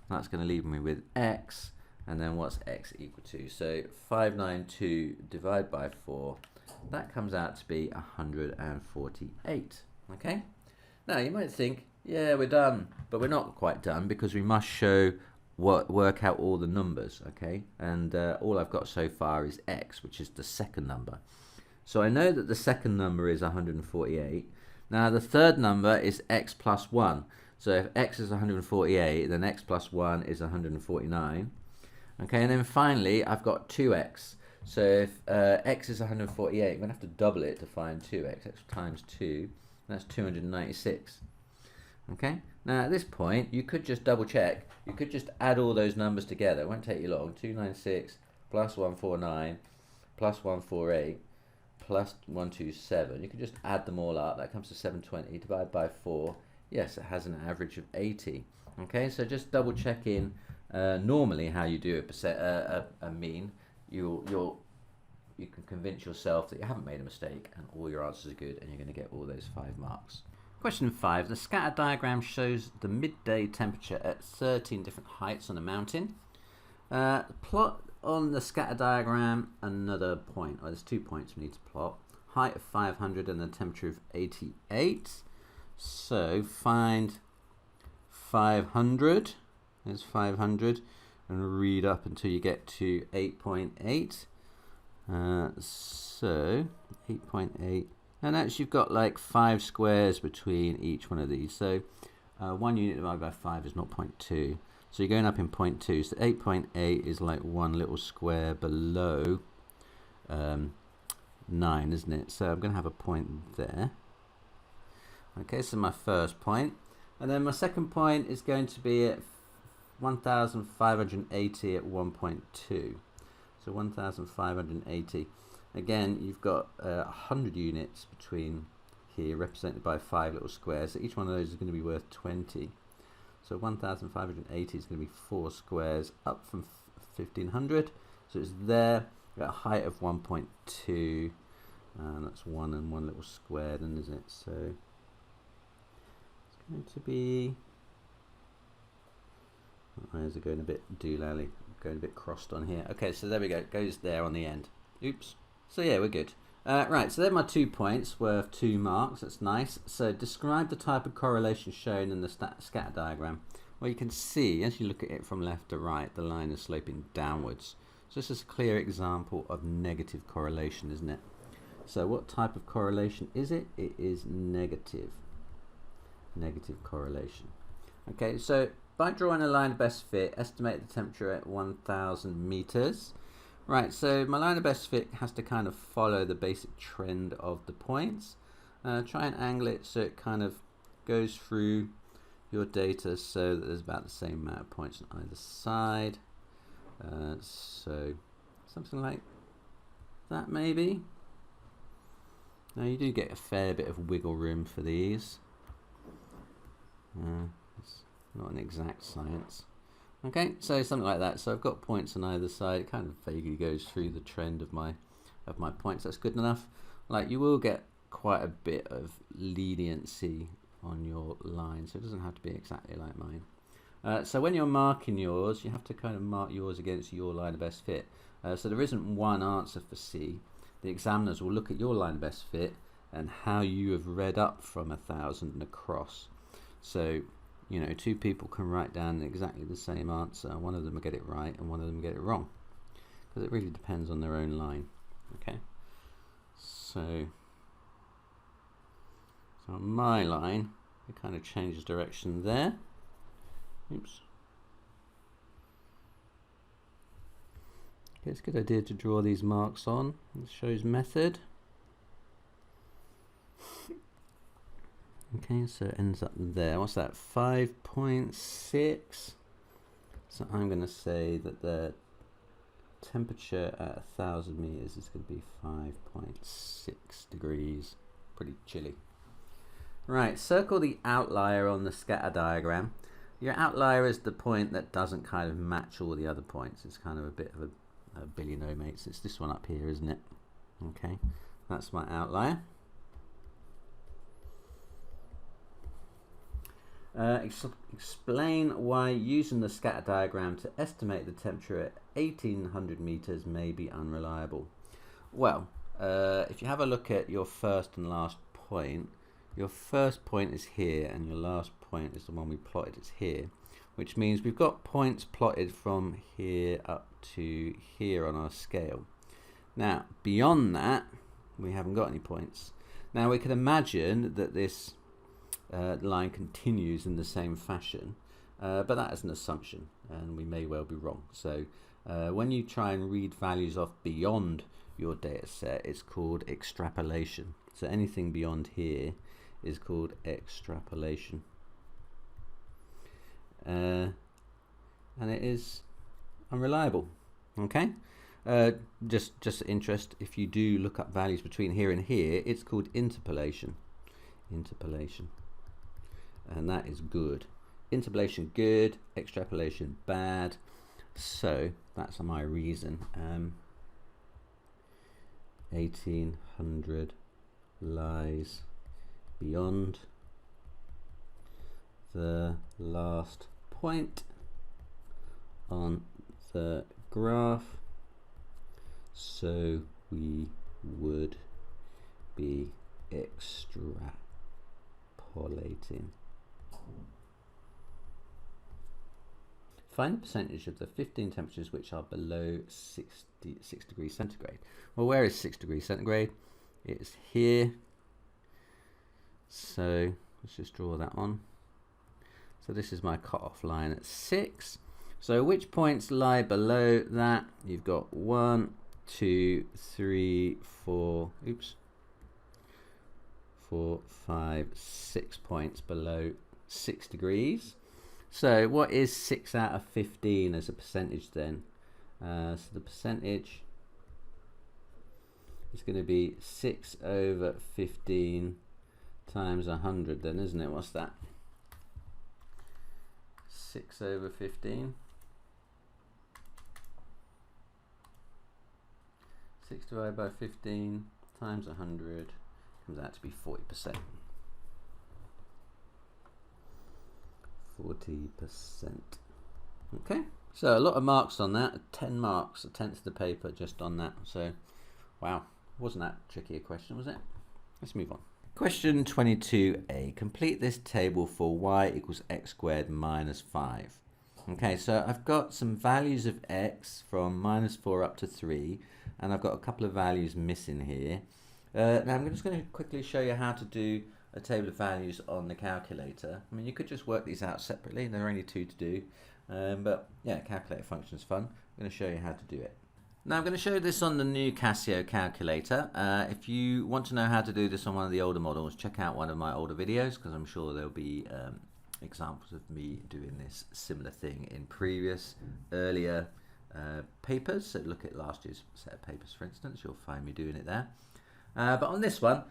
That's going to leave me with x, and then what's x equal to? So 592 divided by 4, that comes out to be 148. Okay, now you might think, yeah, we're done, but we're not quite done, because we must work out all the numbers. Okay, and all I've got so far is x, which is the second number. So I know that the second number is 148. Now the third number is x plus 1. So if x is 148, then x plus 1 is 149. Okay, and then finally I've got 2x. So if x is 148, I'm going to have to double it to find 2x. X times 2, that's 296. Okay, now at this point you could just double check. You could just add all those numbers together. It won't take you long. 296 plus 149 plus 148 plus 127. You can just add them all up. That comes to 720 divided by 4. Yes, it has an average of 80. Okay, so just double check in. Normally, how you do a mean, you can convince yourself that you haven't made a mistake and all your answers are good, and you're going to get all those 5 marks. Question 5. The scatter diagram shows the midday temperature at 13 different heights on a mountain. Plot on the scatter diagram another point. There's 2 points we need to plot. Height of 500 and the temperature of 88. So find 500. There's 500, and read up until you get to 8.8. So 8.8, and actually you've got like 5 squares between each one of these. So 1 unit divided by 5 is 0.2. So you're going up in 0.2. So 8.8 is like one little square below 9, isn't it? So I'm going to have a point there. Okay, so my first point. And then my second point is going to be at 1,580 at 1.2. So 1,580. Again, you've got 100 units between here, represented by 5 little squares. So each one of those is going to be worth 20. So 1,580 is going to be 4 squares up from 1,500. So it's there at a height of 1.2. And that's 1 and 1 little square, then, isn't it? So it's going to be... My eyes are going a bit doolally, going a bit crossed on here. Okay, so there we go. It goes there on the end. Oops. So yeah, we're good. Right, so they're my 2 points worth 2 marks. That's nice. So describe the type of correlation shown in the scatter diagram. Well, you can see, as you look at it from left to right, the line is sloping downwards. So this is a clear example of negative correlation, isn't it? So what type of correlation is it? It is negative. Negative correlation. Okay, so by drawing a line of best fit, estimate the temperature at 1,000 meters. Right, so my line of best fit has to kind of follow the basic trend of the points. Try and angle it so it kind of goes through your data so that there's about the same amount of points on either side. So something like that maybe. Now you do get a fair bit of wiggle room for these. It's not an exact science. Okay, so something like that. So I've got points on either side. It kind of vaguely goes through the trend of my points. That's good enough. Like, you will get quite a bit of leniency on your line, so it doesn't have to be exactly like mine. So when you're marking yours, you have to kind of mark yours against your line of best fit. So there isn't one answer for C. The examiners will look at your line of best fit and how you have read up from 1,000 and across. So, you know, 2 people can write down exactly the same answer. One of them will get it right and one of them will get it wrong, because it really depends on their own line. Okay, so on my line, it kind of changes direction there. Oops. Okay, it's a good idea to draw these marks on. It shows method. Okay, so it ends up there. What's that? 5.6. So I'm going to say that the temperature at 1,000 meters is going to be 5.6 degrees. Pretty chilly. Right, circle the outlier on the scatter diagram. Your outlier is the point that doesn't kind of match all the other points. It's kind of a bit of a billionomates. It's this one up here, isn't it? Okay, that's my outlier. Explain why using the scatter diagram to estimate the temperature at 1800 meters may be unreliable. Well, if you have a look at your first and last point, your first point is here and your last point is the one we plotted. It's here, which means we've got points plotted from here up to here on our scale. Now, beyond that, we haven't got any points. Now, we can imagine that this line continues in the same fashion, but that is an assumption and we may well be wrong. So when you try and read values off beyond your data set, it's called extrapolation. So anything beyond here is called extrapolation, and it is unreliable. Okay, just interest, if you do look up values between here and here, it's called interpolation, and that is good. Interpolation good, extrapolation bad. So that's my reason. 1800 lies beyond the last point on the graph, so we would be extrapolating. Find the percentage of the 15 temperatures which are below 6 degrees centigrade. Well, where is 6 degrees centigrade? It's here. So let's just draw that one. So this is my cutoff line at 6. So which points lie below that? You've got 1, 2, 3, 4, 4, 5, 6 points below 6 degrees. So what is 6 out of 15 as a percentage then? So the percentage is going to be 6 over 15 times 100 then, isn't it? What's that? 6 over 15. 6 divided by 15 times 100 comes out to be 40%. 40%. Okay, so a lot of marks on that. 10 marks, a tenth of the paper just on that. So, wow, wasn't that tricky a question, was it? Let's move on. Question 22a. Complete this table for y equals x squared minus 5. Okay, so I've got some values of x from minus 4 up to 3, and I've got a couple of values missing here. Now I'm just going to quickly show you how to do a table of values on the calculator. I mean, you could just work these out separately. There are only 2 to do, but yeah, calculator function is fun. I'm going to show you how to do it. Now I'm going to show this on the new Casio calculator. If you want to know how to do this on one of the older models, check out one of my older videos, because I'm sure there'll be examples of me doing this similar thing in previous, earlier papers. So look at last year's set of papers, for instance. You'll find me doing it there. But on this one,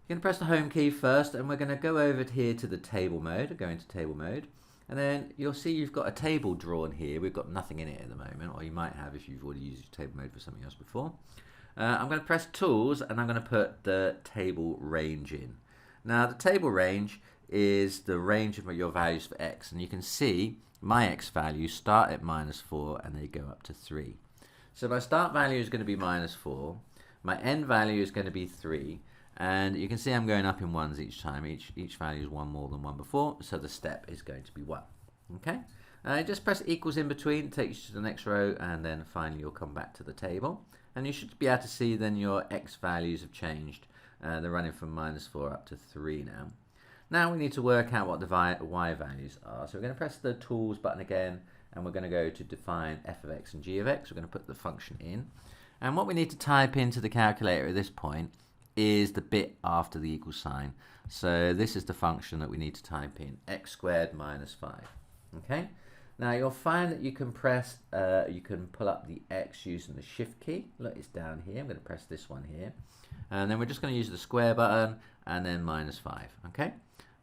you're going to press the home key first, and we're going to go over here to the table mode, go into table mode, and then you'll see you've got a table drawn here. We've got nothing in it at the moment, or you might have if you've already used your table mode for something else before. I'm going to press tools, and I'm going to put the table range in. Now the table range is the range of your values for x, and you can see my x values start at minus 4 and they go up to 3. So my start value is going to be minus 4, my end value is going to be 3, and you can see I'm going up in ones each time. Each value is 1 more than one before, so the step is going to be 1. Okay, just press equals in between, takes you to the next row, and then finally you'll come back to the table, and you should be able to see then your x values have changed. They're running from minus 4 up to 3 now. Now we need to work out what the y values are. So we're going to press the tools button again, and we're going to go to define f of x and g of x. We're going to put the function in, and what we need to type into the calculator at this point is the bit after the equal sign. So this is the function that we need to type in, x squared minus 5. Okay, now you'll find that you can press, you can pull up the x using the shift key. Look, it's down here. I'm going to press this one here, and then we're just going to use the square button and then minus 5. Okay,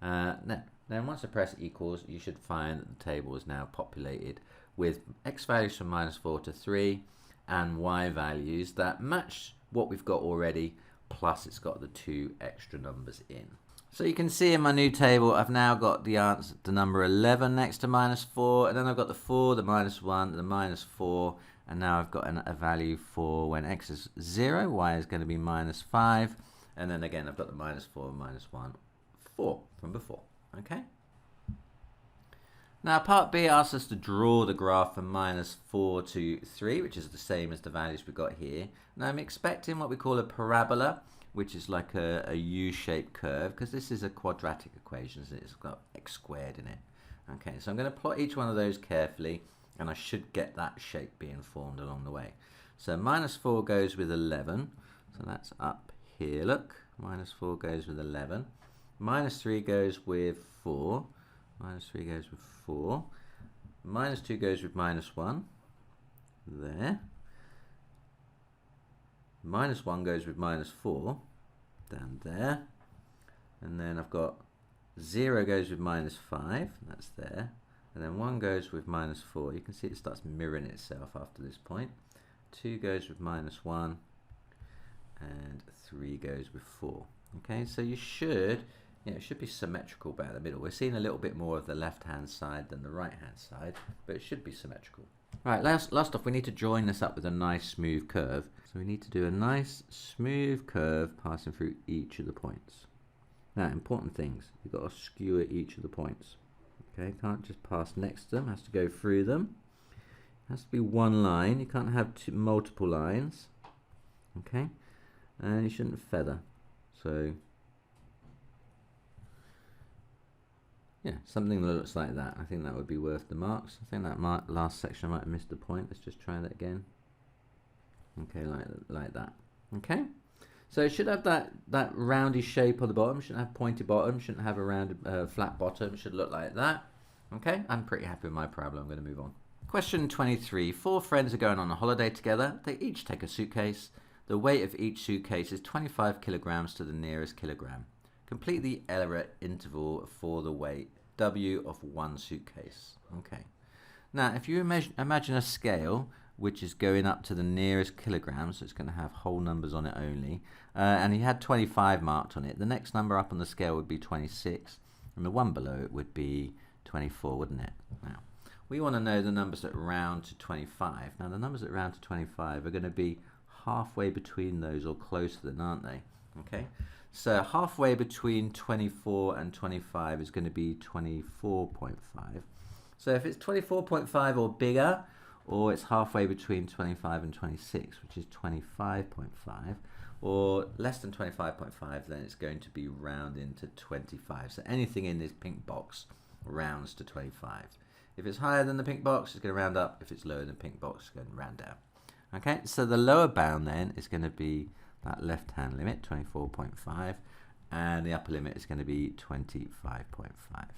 Then once I press equals, you should find that the table is now populated with x values from -4 to 3 and y values that match what we've got already, plus it's got the 2 extra numbers in. So you can see in my new table, I've now got the answer, the number 11 next to -4, and then I've got the 4, the -1, the -4, and now I've got a value for when x is 0, y is going to be -5, and then again I've got the -4, -1, 4 from before. Okay. Now part B asks us to draw the graph from -4 to 3, which is the same as the values we've got here. Now I'm expecting what we call a parabola, which is like a U-shaped curve, because this is a quadratic equation, so it's got x squared in it. Okay, so I'm going to plot each one of those carefully, and I should get that shape being formed along the way. So -4 goes with 11, so that's up here, look. -4 goes with 11. -3 goes with 4. -3 goes with 4. -2 goes with -1. There. -1 goes with -4. Down there. And then I've got 0 goes with -5. That's there. And then 1 goes with -4. You can see it starts mirroring itself after this point. 2 goes with -1. And 3 goes with 4. Okay, so you should... it should be symmetrical about the middle. We're seeing a little bit more of the left-hand side than the right-hand side, but it should be symmetrical. Right, last off, we need to join this up with a nice smooth curve. So we need to do a nice smooth curve passing through each of the points. Now, important things. You've got to skewer each of the points. Okay, can't just pass next to them. Has to go through them. It has to be one line. You can't have multiple lines. Okay, and you shouldn't feather. So... yeah, something that looks like that. I think that would be worth the marks. I think that last section I might have missed a point. Let's just try that again. Okay, like that. Okay, so it should have that roundy shape on the bottom. Shouldn't have pointy bottom. Shouldn't have a rounded flat bottom. Should look like that. Okay, I'm pretty happy with my parabola. I'm going to move on. Question 23. 4 friends are going on a holiday together. They each take a suitcase. The weight of each suitcase is 25 kilograms to the nearest kilogram. Complete the error interval for the weight W of one suitcase. Okay. Now, if you imagine a scale which is going up to the nearest kilogram, so it's going to have whole numbers on it only, and you had 25 marked on it, the next number up on the scale would be 26, and the one below it would be 24, wouldn't it? Now, we want to know the numbers that round to 25. Now, the numbers that round to 25 are going to be halfway between those or closer than, aren't they? Okay. So halfway between 24 and 25 is going to be 24.5. So if it's 24.5 or bigger, or it's halfway between 25 and 26, which is 25.5, or less than 25.5, then it's going to be rounding to 25. So anything in this pink box rounds to 25. If it's higher than the pink box, it's going to round up. If it's lower than the pink box, it's going to round down. Okay, so the lower bound then is going to be that left-hand limit, 24.5, and the upper limit is going to be 25.5.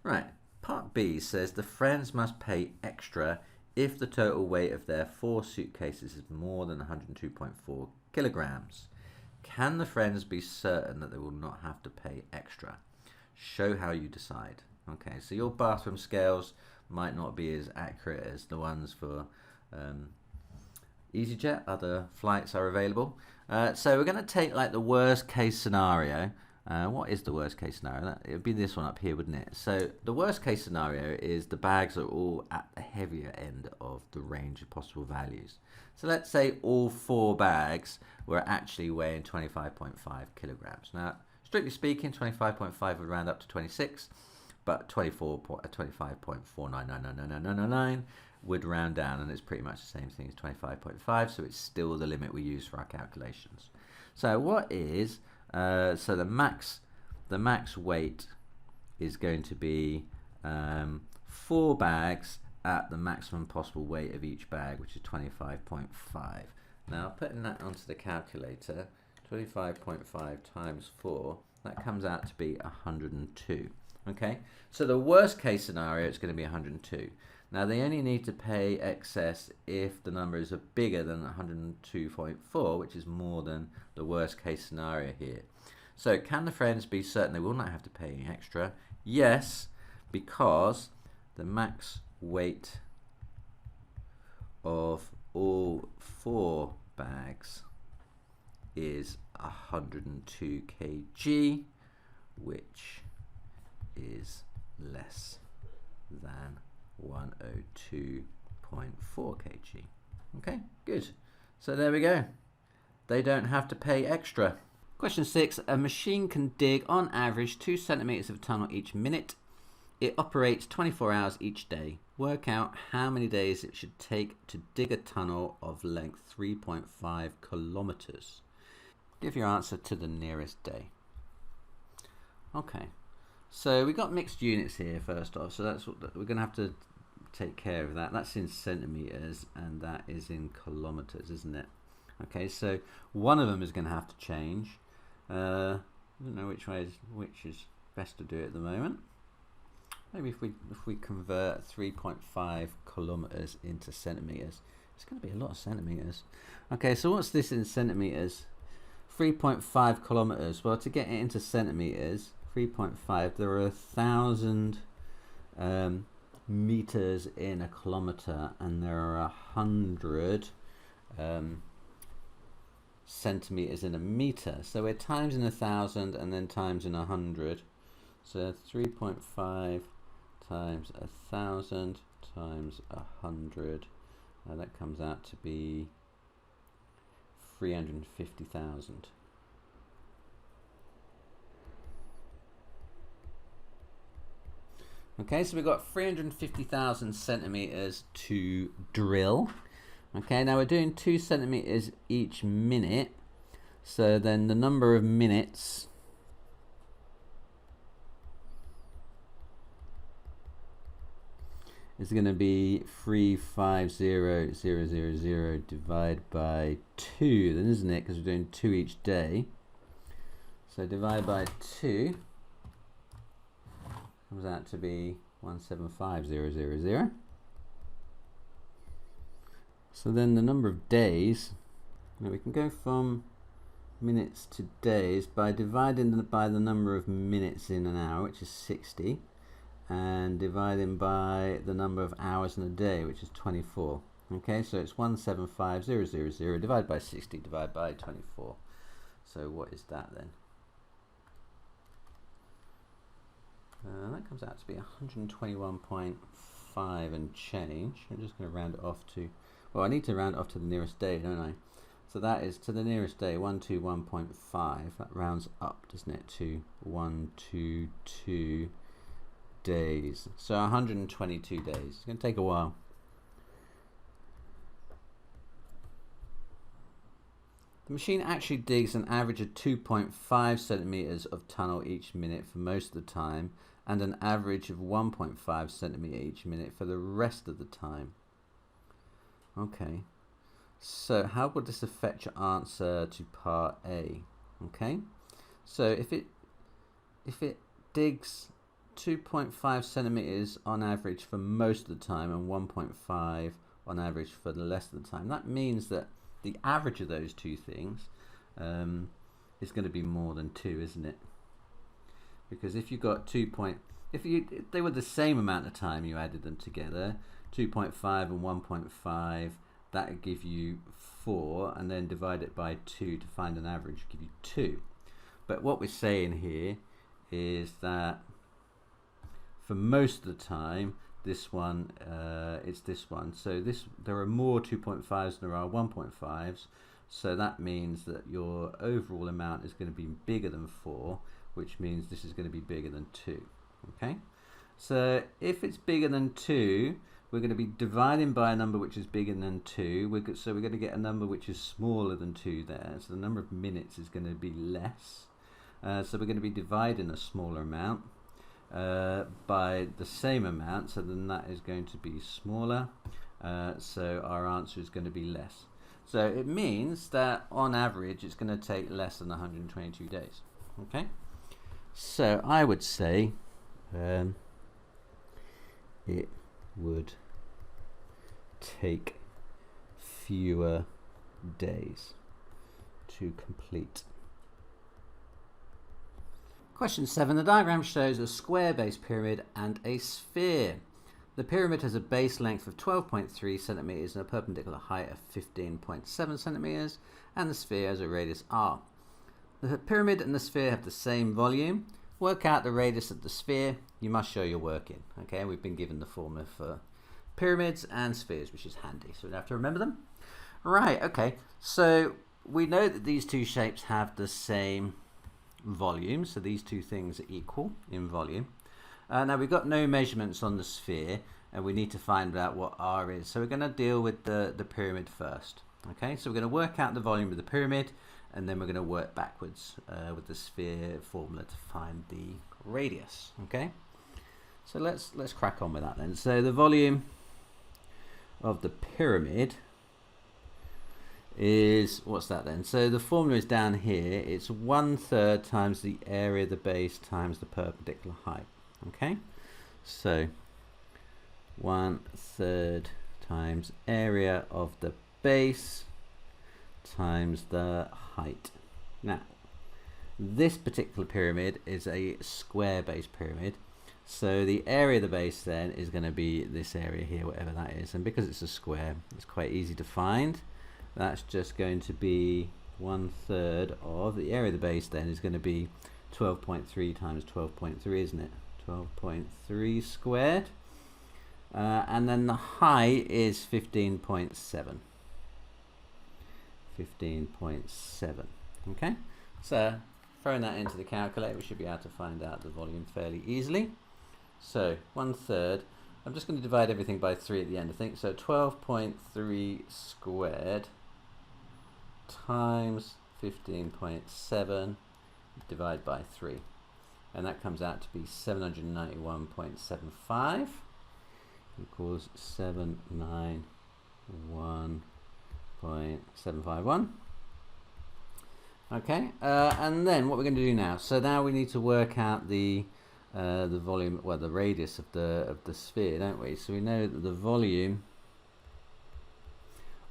Right, part B says the friends must pay extra if the total weight of their 4 suitcases is more than 102.4 kilograms. Can the friends be certain that they will not have to pay extra? Show how you decide. Okay, so your bathroom scales might not be as accurate as the ones for EasyJet. Other flights are available. So we're going to take like the worst case scenario. What is the worst case scenario? It would be this one up here, wouldn't it? So the worst case scenario is the bags are all at the heavier end of the range of possible values. So let's say all 4 bags were actually weighing 25.5 kilograms. Now, strictly speaking, 25.5 would round up to 26, but 25.4999999 would round down, and it's pretty much the same thing as 25.5, so it's still the limit we use for our calculations. So what is so the max weight is going to be 4 bags at the maximum possible weight of each bag, which is 25.5. Now putting that onto the calculator, 25.5 times 4, that comes out to be 102. Okay, so the worst case scenario is going to be 102. Now they only need to pay excess if the numbers are bigger than 102.4, which is more than the worst case scenario here. So can the friends be certain they will not have to pay any extra? Yes, because the max weight of all 4 bags is 102 kg, which is less than 102.4 kg. Okay, good. So there we go. They don't have to pay extra. Question 6. A machine can dig on average 2 centimeters of tunnel each minute. It operates 24 hours each day. Work out how many days it should take to dig a tunnel of length 3.5 kilometers. Give your answer to the nearest day. Okay, so we got mixed units here first off, so that's what we're going to have to take care of that. That's in centimeters and that is in kilometers, isn't it? Okay, so one of them is going to have to change. I don't know which is best to do at the moment. Maybe if we convert 3.5 kilometers into centimeters, it's going to be a lot of centimeters. Okay, so what's this in centimeters? 3.5 kilometers. Well, to get it into centimeters, 3.5, there are 1,000 meters in a kilometer, and there are 100 centimeters in a meter. So we're times in 1,000 and then times in 100. So 3.5 times 1,000 times 100. That comes out to be 350,000. Okay, so we've got 350,000 centimeters to drill. Okay, now we're doing 2 centimeters each minute. So then the number of minutes is going to be 350,000 divided by 2, then, isn't it? Because we're doing 2 each day. So divide by 2 comes out to be 175,000. So then the number of days, now we can go from minutes to days by dividing by the number of minutes in an hour, which is 60. And dividing by the number of hours in a day, which is 24. Okay, so it's 175,000 divided by 60 divided by 24. So what is that then? That comes out to be 121.5 and change. I'm just going to round it off to, well, I need to round it off to the nearest day, don't I? So that is to the nearest day, 121.5. That rounds up, doesn't it, to 122 days. So 122 days. It's going to take a while. The machine actually digs an average of 2.5 centimeters of tunnel each minute for most of the time, and an average of 1.5 centimeter each minute for the rest of the time. Okay, so how would this affect your answer to part A? Okay, so if it digs 2.5 centimeters on average for most of the time and 1.5 on average for the rest of the time, that means that the average of those two things is going to be more than 2, isn't it? Because if you got if they were the same amount of time, you added them together, 2.5 and 1.5, that would give you 4, and then divide it by 2 to find an average, give you 2. But what we're saying here is that for most of the time, this one, it's this one. So there are more 2.5s than there are 1.5s. So that means that your overall amount is going to be bigger than 4, which means this is going to be bigger than 2. Okay? So if it's bigger than 2, we're going to be dividing by a number which is bigger than 2. So we're going to get a number which is smaller than 2 there. So the number of minutes is going to be less. So we're going to be dividing a smaller amount by the same amount, so then that is going to be smaller, so our answer is going to be less. So it means that on average it's going to take less than 122 days. Okay, so I would say it would take fewer days to complete. Question 7. The diagram shows a square-based pyramid and a sphere. The pyramid has a base length of 12.3 centimeters and a perpendicular height of 15.7 centimeters, and the sphere has a radius r. The pyramid and the sphere have the same volume. Work out the radius of the sphere. You must show your work in. Okay, we've been given the formula for pyramids and spheres, which is handy, so we don't have to remember them. Right, okay, so we know that these two shapes have the same volume, so these two things are equal in volume. Now we've got no measurements on the sphere, and we need to find out what r is. So we're going to deal with the pyramid first. Okay, so we're going to work out the volume of the pyramid, and then we're going to work backwards with the sphere formula to find the radius. Okay, so let's crack on with that then. So the volume of the pyramid is, what's that then? So the formula is down here. It's 1/3 times the area of the base times the perpendicular height. Okay, so 1/3 times area of the base times the height. Now, this particular pyramid is a square base pyramid, so the area of the base then is going to be this area here, whatever that is, and because it's a square, it's quite easy to find. That's just going to be 1/3 of the area of the base, then is going to be 12.3 times 12.3, isn't it? 12.3 squared. And then the height is 15.7. 15.7. Okay, so throwing that into the calculator, we should be able to find out the volume fairly easily. So 1/3, I'm just going to divide everything by 3 at the end, I think. So 12.3 squared times 15.7 divided by 3. And that comes out to be 791.75 equals 791.751. Okay, and then what we're going to do now, so now we need to work out the volume, well, the radius of the sphere, don't we? So we know that the volume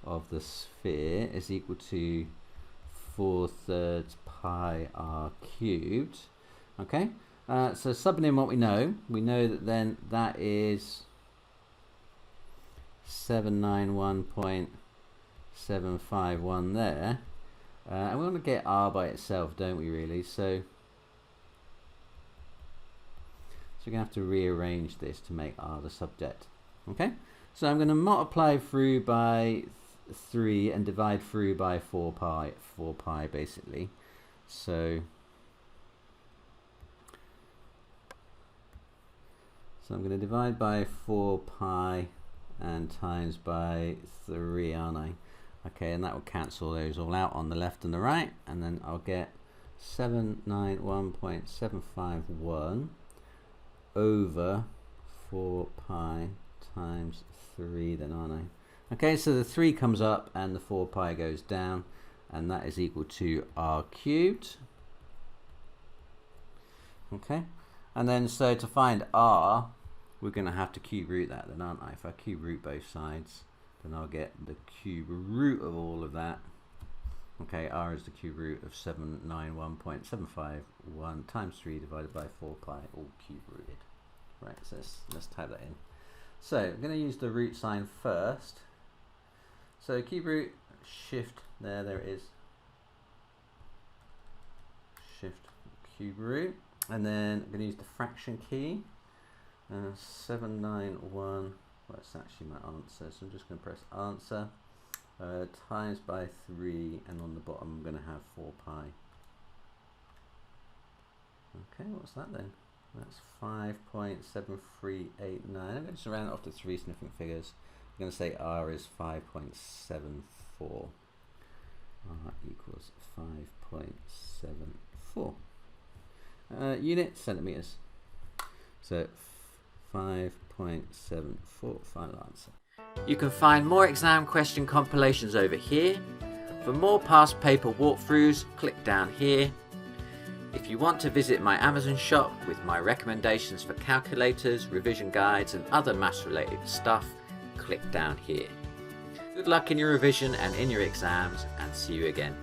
of the sphere is equal to 4/3 pi r cubed. Okay, so subbing in what we know that then that is 791.751 there, and we want to get r by itself, don't we, really? So we're going to have to rearrange this to make r the subject. Okay, so I'm going to multiply through by 3 and divide through by 4 pi basically. So I'm going to divide by 4 pi and times by 3, aren't I? Okay, and that will cancel those all out on the left and the right, and then I'll get 791.751 over 4 pi times 3 then, aren't I? Okay, so the 3 comes up and the 4 pi goes down, and that is equal to r cubed. Okay, and then so to find r, we're going to have to cube root that then, aren't I? If I cube root both sides, then I'll get the cube root of all of that. Okay, r is the cube root of 791.751 times 3 divided by 4 pi, all cube rooted. Right, so let's type that in. So I'm going to use the root sign first. So cube root, shift, there it is. Shift cube root, and then I'm going to use the fraction key. 791, well, it's actually my answer, so I'm just going to press answer, times by 3, and on the bottom I'm going to have 4 pi. Okay, what's that then? That's 5.7389. I'm going to round it off to 3 sniffing figures. I'm going to say r is 5.74. R equals 5.74. Unit centimeters. So 5.74, final answer. You can find more exam question compilations over here. For more past paper walkthroughs, click down here. If you want to visit my Amazon shop with my recommendations for calculators, revision guides and other maths related stuff, click down here. Good luck in your revision and in your exams, and see you again.